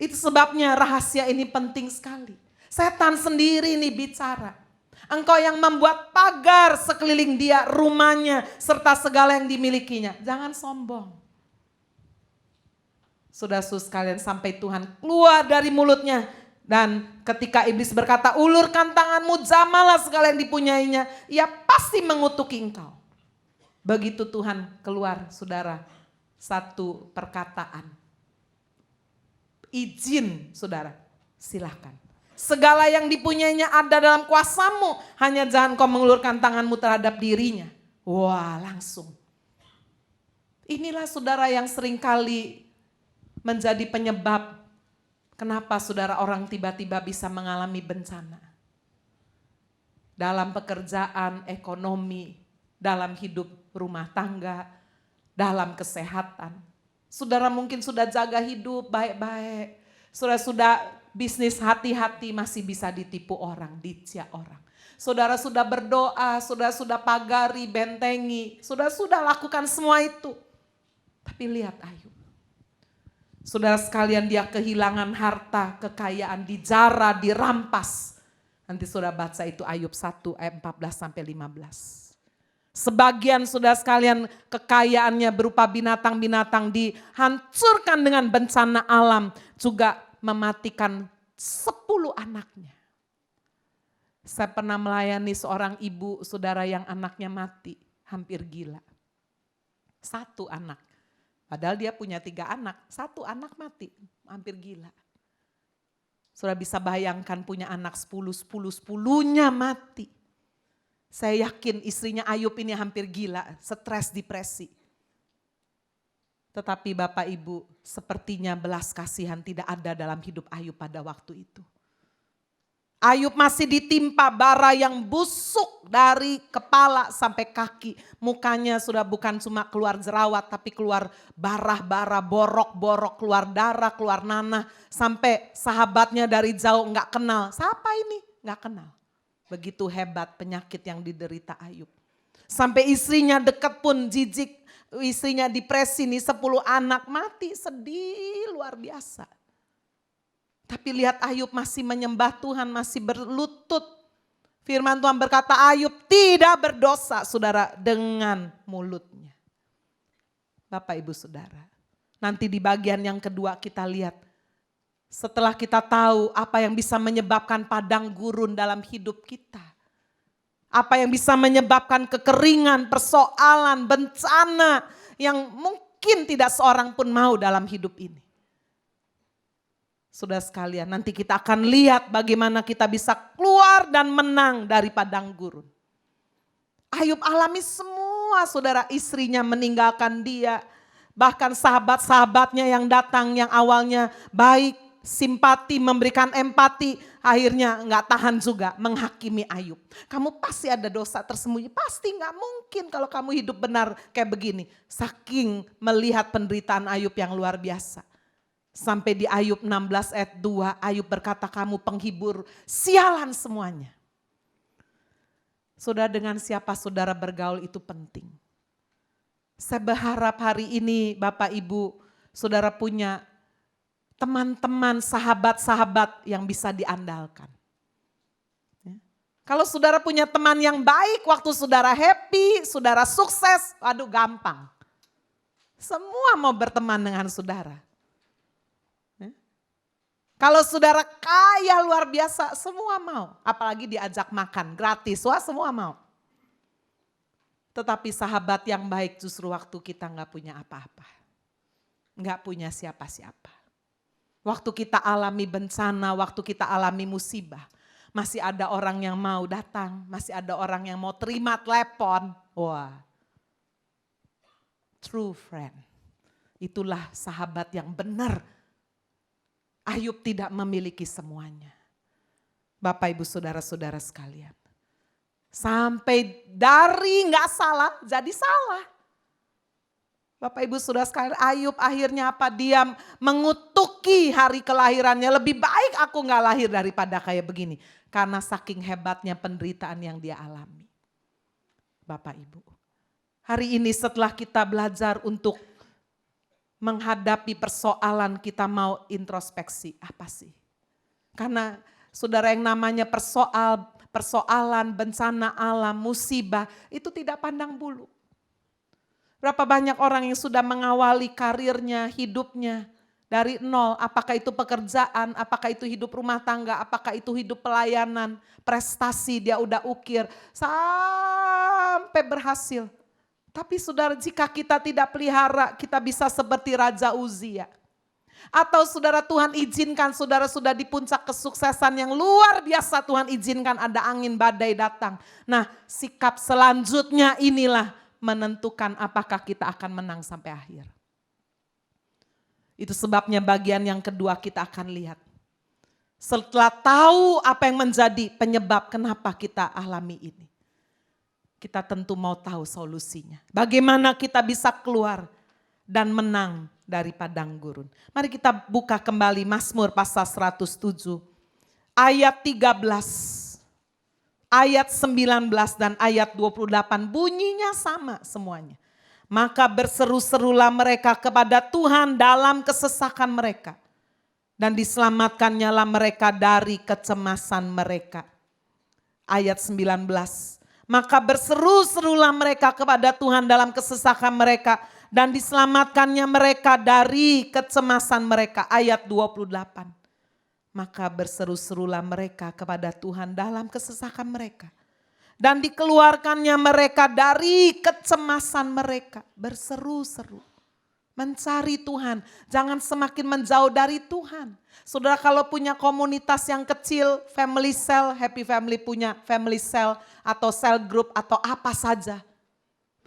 Itu sebabnya rahasia ini penting sekali. Setan sendiri nih bicara. Engkau yang membuat pagar sekeliling dia, rumahnya, serta segala yang dimilikinya. Jangan sombong. Saudara-saudara sekalian, sampai Tuhan keluar dari mulutnya. Dan ketika iblis berkata, ulurkan tanganmu, jamalah segala yang dipunyainya. Ia pasti mengutuki engkau. Begitu Tuhan keluar, saudara, satu perkataan. Izin, saudara, silahkan. Segala yang dipunyainya ada dalam kuasamu. Hanya jangan kau mengulurkan tanganmu terhadap dirinya. Wah langsung. Inilah saudara yang seringkali menjadi penyebab kenapa saudara orang tiba-tiba bisa mengalami bencana. Dalam pekerjaan, ekonomi, dalam hidup rumah tangga, dalam kesehatan. Saudara mungkin sudah jaga hidup baik-baik. Saudara sudah bisnis hati-hati masih bisa ditipu orang, diciak orang. Saudara sudah berdoa, saudara sudah pagari, bentengi, saudara sudah lakukan semua itu. Tapi lihat Ayub. Saudara sekalian dia kehilangan harta, kekayaan, dijara, dirampas. Nanti saudara baca itu Ayub 1 ayat 14 sampai 15. Sebagian saudara sekalian kekayaannya berupa binatang-binatang dihancurkan dengan bencana alam. Juga mematikan 10 anaknya. Saya pernah melayani seorang ibu saudara yang anaknya mati, hampir gila. 1 anak, padahal dia punya 3 anak, 1 anak mati, hampir gila. Saudara bisa bayangkan punya anak 10-10-10-nya mati. Saya yakin istrinya Ayub ini hampir gila, stres, depresi. Tetapi Bapak Ibu, sepertinya belas kasihan tidak ada dalam hidup Ayub pada waktu itu. Ayub masih ditimpa bara yang busuk dari kepala sampai kaki. Mukanya sudah bukan cuma keluar jerawat, tapi keluar bara-bara, borok-borok, keluar darah, keluar nanah. Sampai sahabatnya dari jauh nggak kenal. Siapa ini? Nggak kenal. Begitu hebat penyakit yang diderita Ayub. Sampai istrinya dekat pun jijik. Istrinya depresi nih, 10 anak mati, sedih luar biasa. Tapi lihat Ayub masih menyembah Tuhan, masih berlutut. Firman Tuhan berkata Ayub tidak berdosa saudara dengan mulutnya. Bapak Ibu Saudara, nanti di bagian yang kedua kita lihat. Setelah kita tahu apa yang bisa menyebabkan padang gurun dalam hidup kita. Apa yang bisa menyebabkan kekeringan, persoalan, bencana yang mungkin tidak seorang pun mau dalam hidup ini. Saudara sekalian, nanti kita akan lihat bagaimana kita bisa keluar dan menang dari padang gurun. Ayub alami semua, saudara, istrinya meninggalkan dia. Bahkan sahabat-sahabatnya yang datang yang awalnya baik, simpati, memberikan empati. Akhirnya gak tahan juga menghakimi Ayub. Kamu pasti ada dosa tersembunyi, pasti gak mungkin kalau kamu hidup benar kayak begini. Saking melihat penderitaan Ayub yang luar biasa. Sampai di Ayub 16 ayat 2, Ayub berkata kamu penghibur, sialan semuanya. Saudara, dengan siapa saudara bergaul itu penting. Saya berharap hari ini Bapak Ibu, saudara punya teman-teman, sahabat-sahabat yang bisa diandalkan. Kalau saudara punya teman yang baik, waktu saudara happy, saudara sukses, waduh gampang. Semua mau berteman dengan saudara. Kalau saudara kaya luar biasa, semua mau. Apalagi diajak makan gratis, wah semua mau. Tetapi sahabat yang baik justru waktu kita gak punya apa-apa. Gak punya siapa-siapa. Waktu kita alami bencana, waktu kita alami musibah. Masih ada orang yang mau datang, masih ada orang yang mau terima telepon. Wah, true friend. Itulah sahabat yang benar. Ayub tidak memiliki semuanya. Bapak Ibu Saudara-saudara sekalian. Sampai dari gak salah jadi salah. Bapak Ibu Saudara sekalian, Ayub akhirnya apa? Dia mengutuki hari kelahirannya. Lebih baik aku gak lahir daripada kayak begini. Karena saking hebatnya penderitaan yang dia alami. Bapak Ibu. Hari ini setelah kita belajar untuk menghadapi persoalan, kita mau introspeksi, apa sih? Karena saudara yang namanya persoalan, bencana alam, musibah, itu tidak pandang bulu. Berapa banyak orang yang sudah mengawali karirnya, hidupnya dari nol, apakah itu pekerjaan, apakah itu hidup rumah tangga, apakah itu hidup pelayanan, prestasi dia udah ukir, sampai berhasil. Tapi saudara, jika kita tidak pelihara, kita bisa seperti Raja Uzia. Atau saudara, Tuhan izinkan saudara sudah di puncak kesuksesan yang luar biasa, Tuhan izinkan ada angin badai datang. Nah, sikap selanjutnya inilah menentukan apakah kita akan menang sampai akhir. Itu sebabnya bagian yang kedua kita akan lihat. Setelah tahu apa yang menjadi penyebab kenapa kita alami ini. Kita tentu mau tahu solusinya. Bagaimana kita bisa keluar dan menang dari padang gurun. Mari kita buka kembali Mazmur pasal 107 ayat 13, ayat 19 dan ayat 28. Bunyinya sama semuanya. Maka berseru-serulah mereka kepada Tuhan dalam kesesakan mereka. Dan diselamatkannya mereka dari kecemasan mereka. Ayat 19. Maka berseru-serulah mereka kepada Tuhan dalam kesesakan mereka. Dan diselamatkannya mereka dari kecemasan mereka. Ayat 28. Maka berseru-serulah mereka kepada Tuhan dalam kesesakan mereka. Dan dikeluarkannya mereka dari kecemasan mereka. Berseru-seru. Mencari Tuhan. Jangan semakin menjauh dari Tuhan. Saudara kalau punya komunitas yang kecil, family cell, happy family punya family cell atau cell group atau apa saja.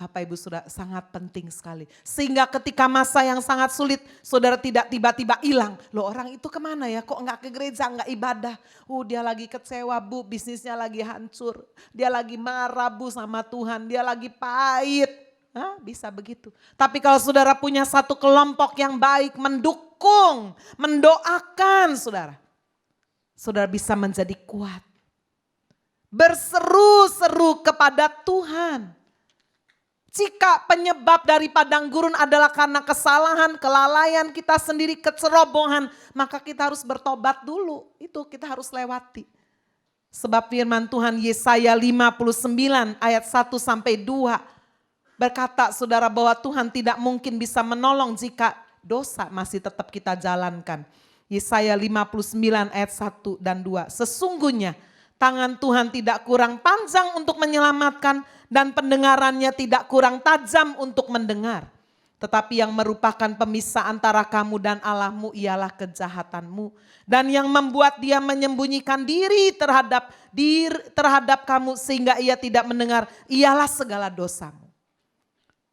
Bapak Ibu Saudara, sangat penting sekali. Sehingga ketika masa yang sangat sulit, saudara tidak tiba-tiba hilang. Loh, orang itu kemana ya? Kok nggak ke gereja, nggak ibadah? Dia lagi kecewa Bu, bisnisnya lagi hancur. Dia lagi marah Bu sama Tuhan, dia lagi pahit. Bisa begitu. Tapi kalau saudara punya satu kelompok yang baik, mendukung, mendoakan saudara. Saudara bisa menjadi kuat. Berseru-seru kepada Tuhan. Jika penyebab dari padang gurun adalah karena kesalahan, kelalaian kita sendiri, kecerobohan, maka kita harus bertobat dulu. Itu kita harus lewati. Sebab firman Tuhan Yesaya 59 ayat 1 sampai 2 berkata saudara bahwa Tuhan tidak mungkin bisa menolong jika dosa masih tetap kita jalankan. Yesaya 59 ayat 1 dan 2. Sesungguhnya tangan Tuhan tidak kurang panjang untuk menyelamatkan dan pendengarannya tidak kurang tajam untuk mendengar. Tetapi yang merupakan pemisah antara kamu dan Allahmu ialah kejahatanmu. Dan yang membuat dia menyembunyikan diri terhadap kamu sehingga ia tidak mendengar ialah segala dosamu.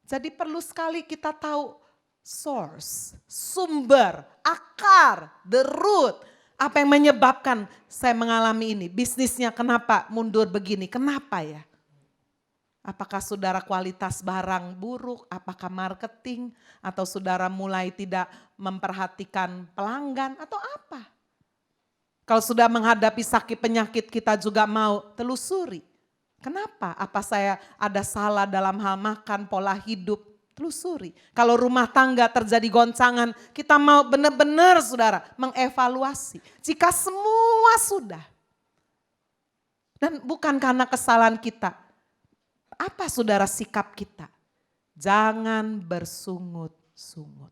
Jadi perlu sekali kita tahu source, sumber, akar, the root. Apa yang menyebabkan saya mengalami ini? Bisnisnya kenapa mundur begini? Kenapa ya? Apakah saudara kualitas barang buruk? Apakah marketing? Atau saudara mulai tidak memperhatikan pelanggan? Atau apa? Kalau sudah menghadapi sakit penyakit kita juga mau telusuri. Kenapa? Apa saya ada salah dalam hal makan, pola hidup? Telusuri. Kalau rumah tangga terjadi goncangan, kita mau benar-benar saudara mengevaluasi. Jika semua sudah. Dan bukan karena kesalahan kita. Apa saudara sikap kita? Jangan bersungut-sungut.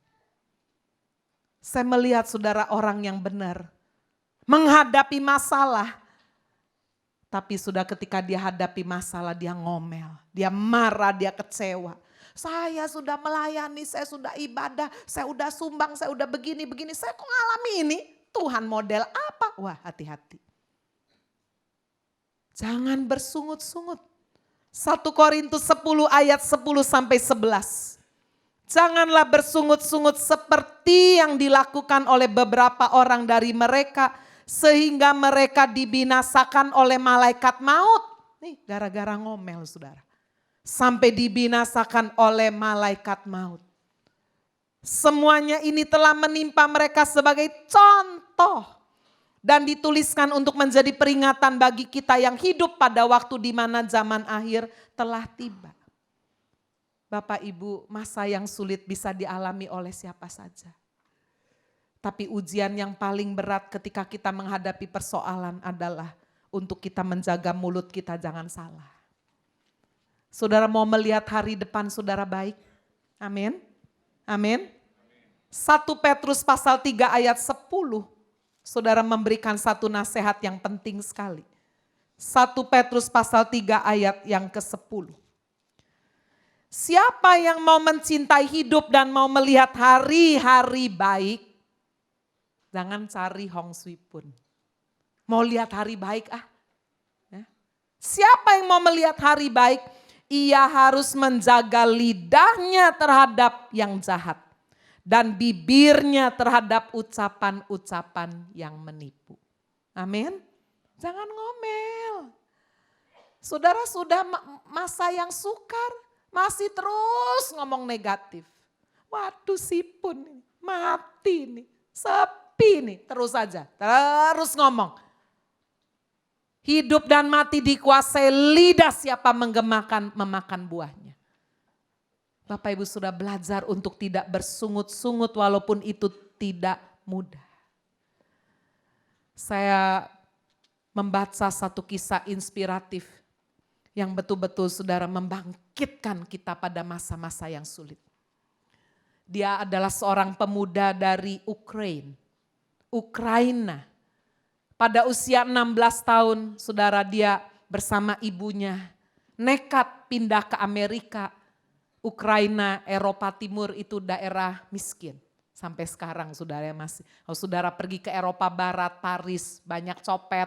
Saya melihat saudara orang yang benar. Menghadapi masalah. Tapi sudah ketika dia hadapi masalah dia ngomel. Dia marah, dia kecewa. Saya sudah melayani, saya sudah ibadah, saya sudah sumbang, saya sudah begini-begini. Saya kok ngalami ini? Tuhan model apa? Wah, hati-hati. Jangan bersungut-sungut. 1 Korintus 10 ayat 10 sampai 11. Janganlah bersungut-sungut seperti yang dilakukan oleh beberapa orang dari mereka. Sehingga mereka dibinasakan oleh malaikat maut. Nih gara-gara ngomel saudara. Sampai dibinasakan oleh malaikat maut. Semuanya ini telah menimpa mereka sebagai contoh. Dan dituliskan untuk menjadi peringatan bagi kita yang hidup pada waktu di mana zaman akhir telah tiba. Bapak Ibu, masa yang sulit bisa dialami oleh siapa saja. Tapi ujian yang paling berat ketika kita menghadapi persoalan adalah untuk kita menjaga mulut kita jangan salah. Saudara mau melihat hari depan saudara baik? Amin. Amin. 1 Petrus pasal 3 ayat 10. Saudara memberikan satu nasihat yang penting sekali. 1 Petrus pasal 3 ayat yang ke-10. Siapa yang mau mencintai hidup dan mau melihat hari-hari baik, jangan cari Hong Sui Pun. Mau lihat hari baik ya. Siapa yang mau melihat hari baik, ia harus menjaga lidahnya terhadap yang jahat. Dan bibirnya terhadap ucapan-ucapan yang menipu. Amin. Jangan ngomel. Saudara sudah masa yang sukar, masih terus ngomong negatif. Waduh si Pun mati nih, sepi nih, terus saja, terus ngomong. Hidup dan mati dikuasai lidah siapa memakan buahnya. Bapak Ibu sudah belajar untuk tidak bersungut-sungut walaupun itu tidak mudah. Saya membaca satu kisah inspiratif yang betul-betul saudara membangkitkan kita pada masa-masa yang sulit. Dia adalah seorang pemuda dari Ukraina. Pada usia 16 tahun saudara dia bersama ibunya nekat pindah ke Amerika. Ukraina, Eropa Timur itu daerah miskin. Sampai sekarang saudara masih. Kalau saudara pergi ke Eropa Barat, Paris, banyak copet.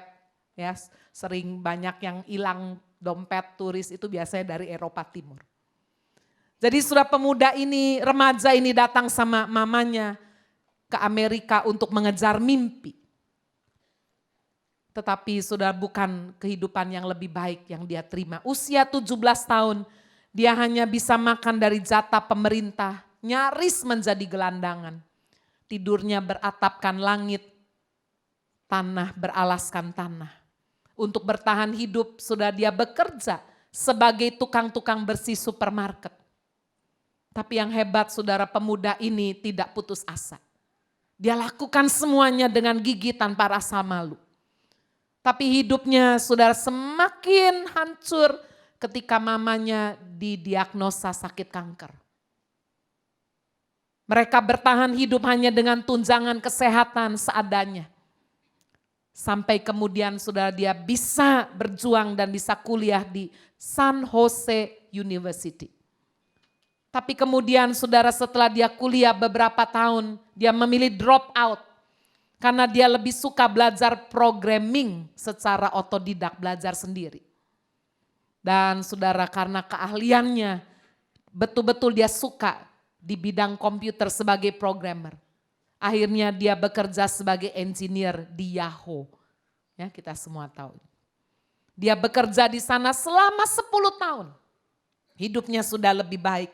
Ya, sering banyak yang hilang dompet turis itu biasanya dari Eropa Timur. Jadi sudah pemuda ini, remaja ini datang sama mamanya ke Amerika untuk mengejar mimpi. Tetapi sudah bukan kehidupan yang lebih baik yang dia terima. Usia 17 tahun, dia hanya bisa makan dari jatah pemerintah, nyaris menjadi gelandangan. Tidurnya beratapkan langit, tanah beralaskan tanah. Untuk bertahan hidup sudah dia bekerja sebagai tukang-tukang bersih supermarket. Tapi yang hebat saudara, pemuda ini tidak putus asa. Dia lakukan semuanya dengan gigih tanpa rasa malu. Tapi hidupnya saudara semakin hancur ketika mamanya didiagnosa sakit kanker. Mereka bertahan hidup hanya dengan tunjangan kesehatan seadanya. Sampai kemudian saudara dia bisa berjuang dan bisa kuliah di San Jose University. Tapi kemudian saudara setelah dia kuliah beberapa tahun, dia memilih drop out. Karena dia lebih suka belajar programming secara otodidak, belajar sendiri. Dan saudara karena keahliannya, betul-betul dia suka di bidang komputer sebagai programmer. Akhirnya dia bekerja sebagai engineer di Yahoo. Ya, kita semua tahu. Dia bekerja di sana selama 10 tahun. Hidupnya sudah lebih baik.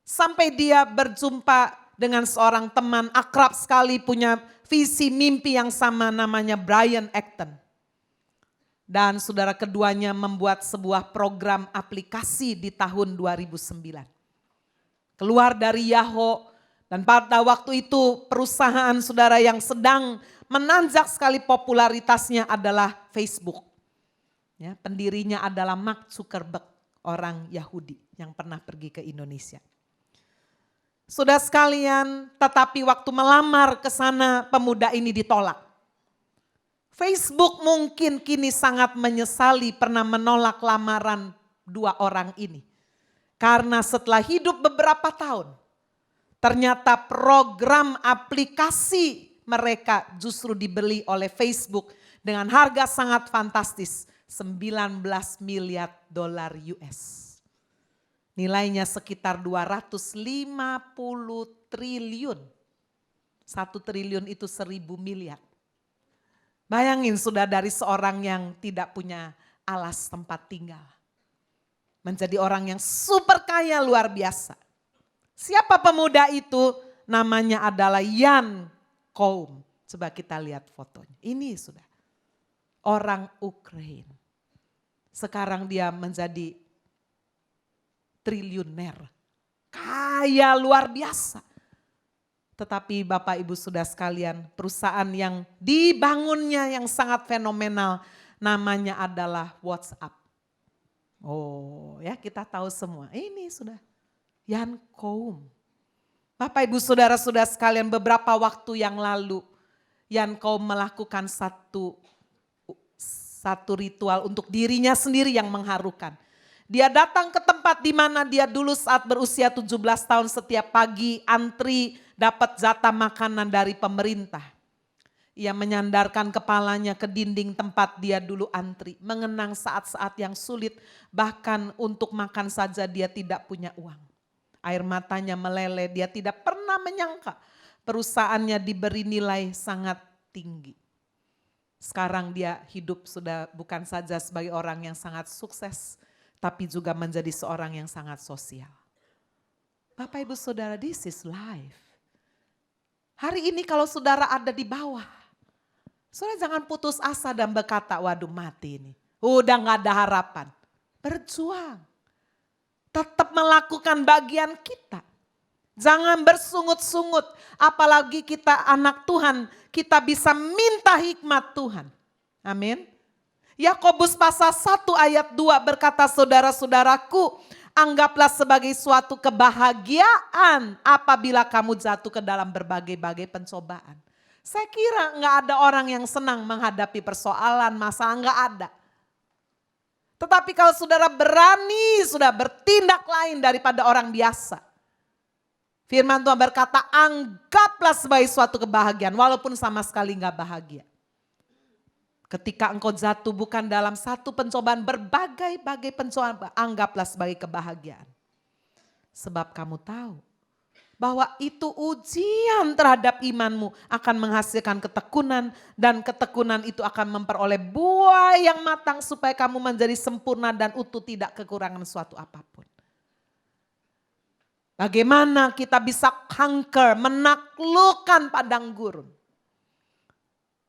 Sampai dia berjumpa dengan seorang teman akrab sekali, punya visi mimpi yang sama, namanya Brian Acton. Dan saudara keduanya membuat sebuah program aplikasi di tahun 2009. Keluar dari Yahoo, dan pada waktu itu perusahaan saudara yang sedang menanjak sekali popularitasnya adalah Facebook. Ya, pendirinya adalah Mark Zuckerberg, orang Yahudi yang pernah pergi ke Indonesia. Sudah sekalian, tetapi waktu melamar ke sana pemuda ini ditolak. Facebook mungkin kini sangat menyesali pernah menolak lamaran dua orang ini. Karena setelah hidup beberapa tahun, ternyata program aplikasi mereka justru dibeli oleh Facebook dengan harga sangat fantastis, 19 miliar dolar US. Nilainya sekitar 250 triliun. 1 triliun itu 1.000 miliar. Bayangin sudah dari seorang yang tidak punya alas tempat tinggal. Menjadi orang yang super kaya luar biasa. Siapa pemuda itu? Namanya adalah Jan Koum. Coba kita lihat fotonya. Ini sudah orang Ukraina. Sekarang dia menjadi triliuner. Kaya luar biasa. Tetapi Bapak Ibu sudah sekalian, perusahaan yang dibangunnya yang sangat fenomenal namanya adalah WhatsApp. Oh ya, kita tahu semua. Ini sudah Jan Koum. Bapak Ibu saudara-saudara sekalian, beberapa waktu yang lalu Jan Koum melakukan satu ritual untuk dirinya sendiri yang mengharukan. Dia datang ke tempat di mana dia dulu saat berusia 17 tahun setiap pagi antri dapat jatah makanan dari pemerintah. Ia menyandarkan kepalanya ke dinding tempat dia dulu antri, mengenang saat-saat yang sulit, bahkan untuk makan saja dia tidak punya uang. Air matanya meleleh, dia tidak pernah menyangka perusahaannya diberi nilai sangat tinggi. Sekarang dia hidup sudah bukan saja sebagai orang yang sangat sukses, tapi juga menjadi seorang yang sangat sosial. Bapak Ibu Saudara, this is life. Hari ini kalau saudara ada di bawah, saudara jangan putus asa dan berkata, waduh mati ini. Udah gak ada harapan. Berjuang. Tetap melakukan bagian kita. Jangan bersungut-sungut, apalagi kita anak Tuhan, kita bisa minta hikmat Tuhan. Amin. Yakobus pasal 1 ayat 2 berkata, saudara-saudaraku, anggaplah sebagai suatu kebahagiaan apabila kamu jatuh ke dalam berbagai-bagai pencobaan. Saya kira nggak ada orang yang senang menghadapi persoalan, masalah nggak ada. Tetapi kalau saudara berani, sudah bertindak lain daripada orang biasa. Firman Tuhan berkata, anggaplah sebagai suatu kebahagiaan walaupun sama sekali nggak bahagia. Ketika engkau jatuh bukan dalam satu pencobaan, berbagai-bagai pencobaan, anggaplah sebagai kebahagiaan. Sebab kamu tahu bahwa itu ujian terhadap imanmu akan menghasilkan ketekunan. Dan ketekunan itu akan memperoleh buah yang matang supaya kamu menjadi sempurna dan utuh, tidak kekurangan suatu apapun. Bagaimana kita bisa conquer, menaklukkan padang gurun.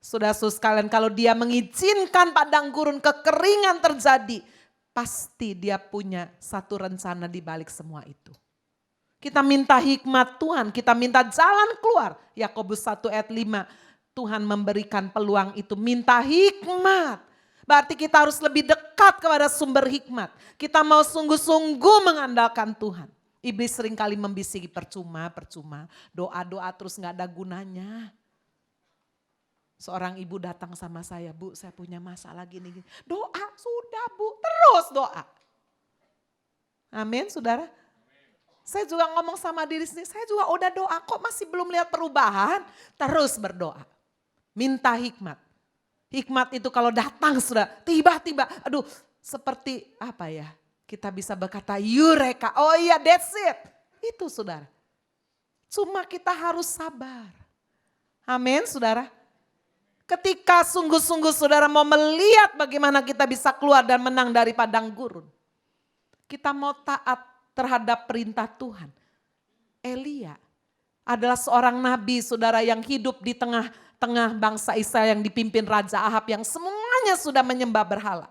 Saudara-saudara sekalian, kalau dia mengizinkan padang gurun kekeringan terjadi, pasti dia punya satu rencana di balik semua itu. Kita minta hikmat Tuhan, kita minta jalan keluar. Yakobus 1 ayat 5, Tuhan memberikan peluang itu, minta hikmat. Berarti kita harus lebih dekat kepada sumber hikmat. Kita mau sungguh-sungguh mengandalkan Tuhan. Iblis seringkali membisiki percuma, doa-doa terus gak ada gunanya. Seorang ibu datang sama saya, Bu saya punya masalah gini. Doa sudah Bu, terus doa. Amin saudara. Saya juga ngomong sama diri sendiri, saya juga udah doa kok masih belum lihat perubahan. Terus berdoa, minta hikmat. Hikmat itu kalau datang sudah tiba-tiba, aduh seperti apa ya. Kita bisa berkata Eureka, oh iya that's it. Itu saudara. Cuma kita harus sabar. Amin saudara. Ketika sungguh-sungguh saudara mau melihat bagaimana kita bisa keluar dan menang dari padang gurun. Kita mau taat terhadap perintah Tuhan. Elia adalah seorang nabi saudara yang hidup di tengah-tengah bangsa Israel yang dipimpin Raja Ahab yang semuanya sudah menyembah berhala.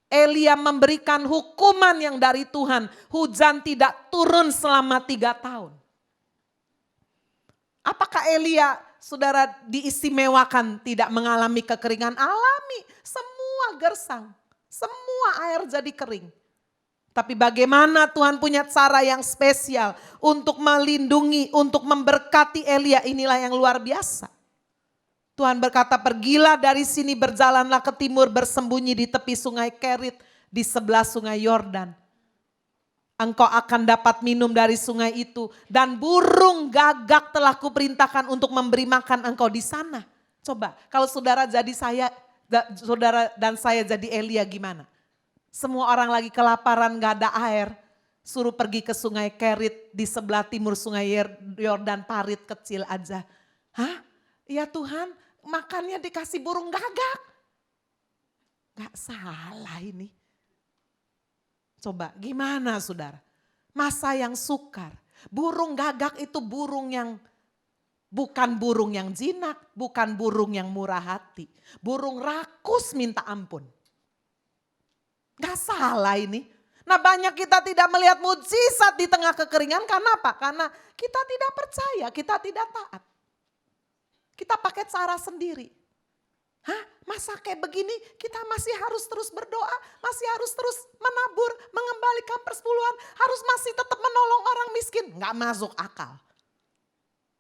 Elia memberikan hukuman yang dari Tuhan. Hujan tidak turun selama 3 tahun. Apakah Elia saudara diistimewakan tidak mengalami kekeringan? Alami, semua gersang, semua air jadi kering. Tapi bagaimana Tuhan punya cara yang spesial untuk melindungi, untuk memberkati Elia, inilah yang luar biasa. Tuhan berkata, pergilah dari sini, berjalanlah ke timur, bersembunyi di tepi sungai Kerit, di sebelah sungai Yordan. Engkau akan dapat minum dari sungai itu, dan burung gagak telah kuperintahkan untuk memberi makan engkau di sana. Coba, kalau saudara jadi saudara dan saya jadi Elia gimana? Semua orang lagi kelaparan, gak ada air, suruh pergi ke sungai Kerit, di sebelah timur sungai Yordan, parit kecil aja. Hah? Ya Tuhan, makannya dikasih burung gagak. Gak salah ini. Coba gimana saudara? Masa yang sukar. Burung gagak itu burung yang bukan burung yang jinak, bukan burung yang murah hati. Burung rakus minta ampun. Gak salah ini. Nah banyak kita tidak melihat mujizat di tengah kekeringan karena apa? Karena kita tidak percaya, kita tidak taat. Kita pakai cara sendiri. Hah? Masa kayak begini kita masih harus terus berdoa, masih harus terus menabur, mengembalikan persepuluhan, harus masih tetap menolong orang miskin. Gak masuk akal.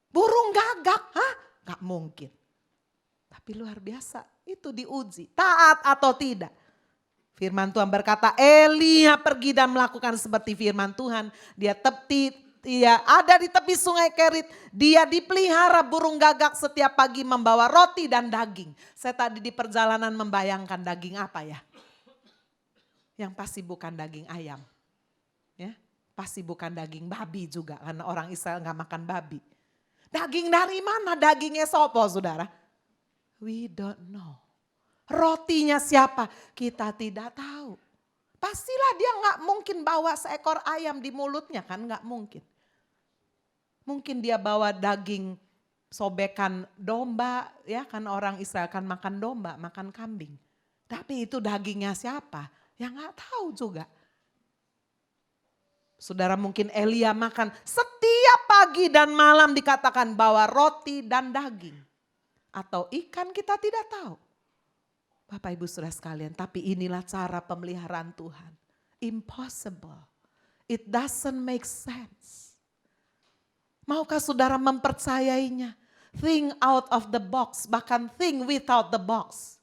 Burung gagak, hah? Gak mungkin. Tapi luar biasa, itu diuji, taat atau tidak. Firman Tuhan berkata, Elia pergi dan melakukan seperti firman Tuhan. Dia ada di tepi sungai Kerit. Dia dipelihara burung gagak setiap pagi membawa roti dan daging. Saya tadi di perjalanan membayangkan daging apa ya? Yang pasti bukan daging ayam. Ya, pasti bukan daging babi juga. Karena orang Israel gak makan babi. Daging dari mana? Dagingnya sopo saudara? We don't know. Rotinya siapa? Kita tidak tahu. Pastilah dia gak mungkin bawa seekor ayam di mulutnya kan, gak mungkin. Mungkin dia bawa daging sobekan domba, ya kan orang Israel kan makan domba, makan kambing. Tapi itu dagingnya siapa? Ya gak tahu juga. Saudara mungkin Elia makan setiap pagi dan malam dikatakan bawa roti dan daging. Atau ikan kita tidak tahu. Bapak Ibu Saudara sekalian, tapi inilah cara pemeliharaan Tuhan. Impossible. It doesn't make sense. Maukah saudara mempercayainya? Think out of the box, bahkan think without the box.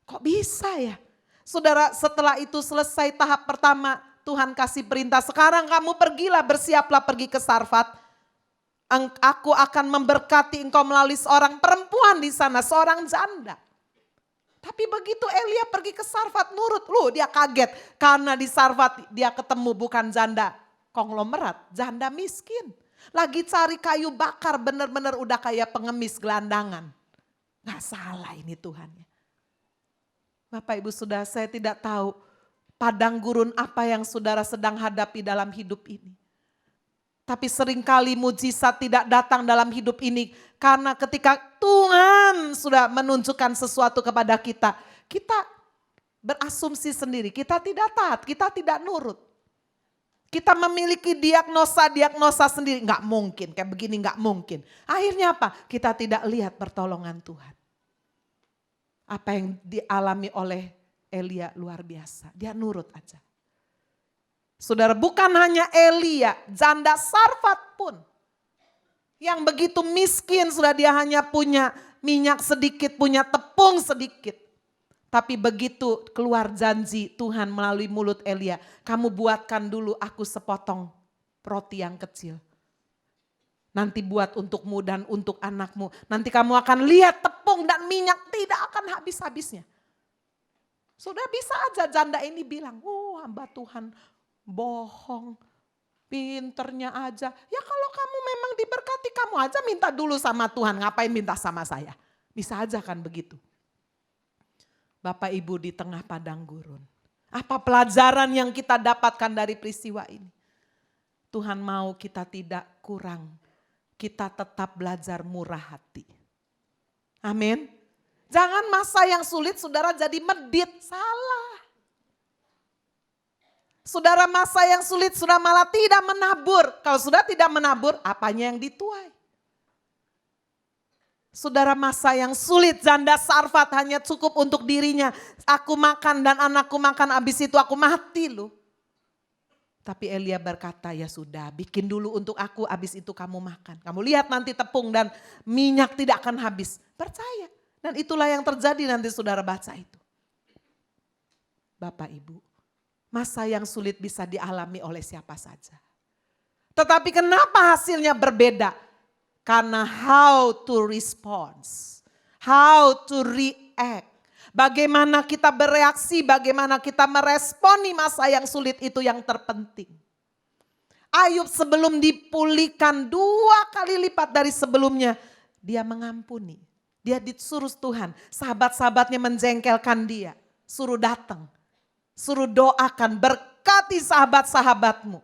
Kok bisa ya? Saudara setelah itu selesai tahap pertama, Tuhan kasih perintah, sekarang kamu pergilah, bersiaplah pergi ke Sarfat. Aku akan memberkati engkau melalui seorang perempuan di sana, seorang janda. Tapi begitu Elia pergi ke Sarfat nurut, dia kaget. Karena di Sarfat dia ketemu bukan janda konglomerat, janda miskin. Lagi cari kayu bakar, benar-benar udah kayak pengemis gelandangan. Gak salah ini Tuhannya. Bapak Ibu Saudara, saya tidak tahu padang gurun apa yang saudara sedang hadapi dalam hidup ini. Tapi seringkali mujizat tidak datang dalam hidup ini karena ketika Tuhan sudah menunjukkan sesuatu kepada kita, kita berasumsi sendiri, kita tidak taat, kita tidak nurut. Kita memiliki diagnosa sendiri, nggak mungkin, kayak begini nggak mungkin. Akhirnya apa? Kita tidak lihat pertolongan Tuhan. Apa yang dialami oleh Elia luar biasa, dia nurut aja. Saudara, bukan hanya Elia, janda Sarfat pun. Yang begitu miskin, sudah dia hanya punya minyak sedikit, punya tepung sedikit. Tapi begitu keluar janji Tuhan melalui mulut Elia, kamu buatkan dulu aku sepotong roti yang kecil. Nanti buat untukmu dan untuk anakmu. Nanti kamu akan lihat tepung dan minyak tidak akan habis-habisnya. Sudah bisa aja janda ini bilang, hamba Tuhan bohong, pinternya aja. Ya kalau kamu memang diberkati, kamu aja minta dulu sama Tuhan, ngapain minta sama saya? Bisa aja kan begitu. Bapak Ibu di tengah padang gurun. Apa pelajaran yang kita dapatkan dari peristiwa ini? Tuhan mau kita tidak kurang, kita tetap belajar murah hati. Amin. Jangan masa yang sulit saudara jadi medit, salah. Saudara masa yang sulit sudah malah tidak menabur. Kalau sudah tidak menabur, apanya yang dituai? Saudara masa yang sulit, janda Sarfat hanya cukup untuk dirinya. Aku makan dan anakku makan, habis itu aku mati loh. Tapi Elia berkata, ya sudah bikin dulu untuk aku, habis itu kamu makan. Kamu lihat nanti tepung dan minyak tidak akan habis. Percaya. Dan itulah yang terjadi nanti saudara baca itu. Bapak Ibu. Masa yang sulit bisa dialami oleh siapa saja. Tetapi kenapa hasilnya berbeda? Karena how to respond, how to react. Bagaimana kita bereaksi, bagaimana kita meresponi masa yang sulit itu yang terpenting. Ayub sebelum dipulihkan 2 kali lipat dari sebelumnya, dia mengampuni. Dia disuruh Tuhan, sahabat-sahabatnya menjengkelkan dia, suruh datang. Suruh doakan, berkati sahabat-sahabatmu.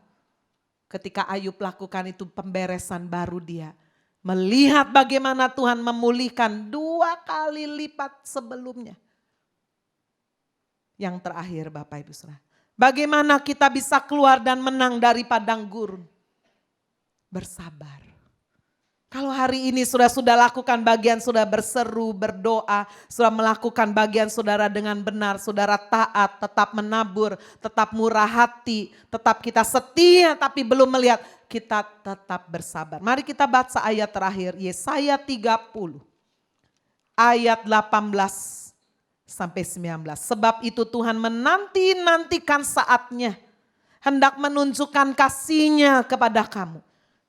Ketika Ayub lakukan itu pemberesan baru dia. Melihat bagaimana Tuhan memulihkan 2 kali lipat sebelumnya. Yang terakhir Bapak Ibu Saudara. Bagaimana kita bisa keluar dan menang dari padang gurun. Bersabar. Kalau hari ini sudah lakukan bagian, sudah berseru, berdoa, sudah melakukan bagian saudara dengan benar, saudara taat, tetap menabur, tetap murah hati, tetap kita setia tapi belum melihat, kita tetap bersabar. Mari kita baca ayat terakhir, Yesaya 30 ayat 18 sampai 19. Sebab itu Tuhan menanti-nantikan saatnya, hendak menunjukkan kasih-Nya kepada kamu.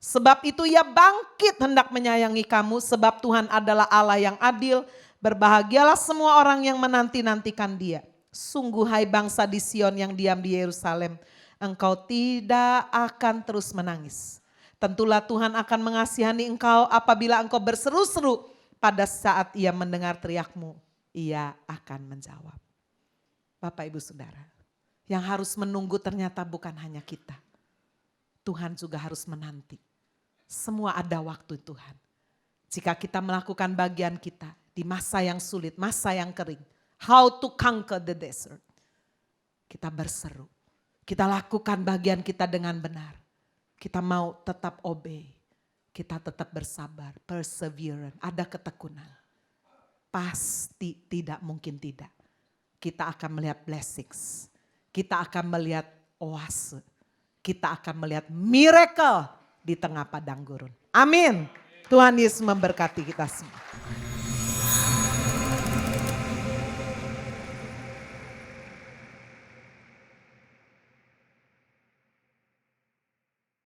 Sebab itu ia bangkit hendak menyayangi kamu, sebab Tuhan adalah Allah yang adil. Berbahagialah semua orang yang menanti-nantikan Dia. Sungguh hai bangsa di Sion yang diam di Yerusalem, engkau tidak akan terus menangis. Tentulah Tuhan akan mengasihani engkau apabila engkau berseru-seru. Pada saat Ia mendengar teriakmu, Ia akan menjawab. Bapak Ibu Saudara, yang harus menunggu ternyata bukan hanya kita. Tuhan juga harus menanti. Semua ada waktu Tuhan. Jika kita melakukan bagian kita di masa yang sulit, masa yang kering. How to conquer the desert. Kita berseru. Kita lakukan bagian kita dengan benar. Kita mau tetap obey. Kita tetap bersabar, perseverance, ada ketekunan. Pasti tidak mungkin tidak. Kita akan melihat blessings. Kita akan melihat oase. Kita akan melihat miracle di tengah padang gurun. Amin. Tuhan Yesus memberkati kita semua.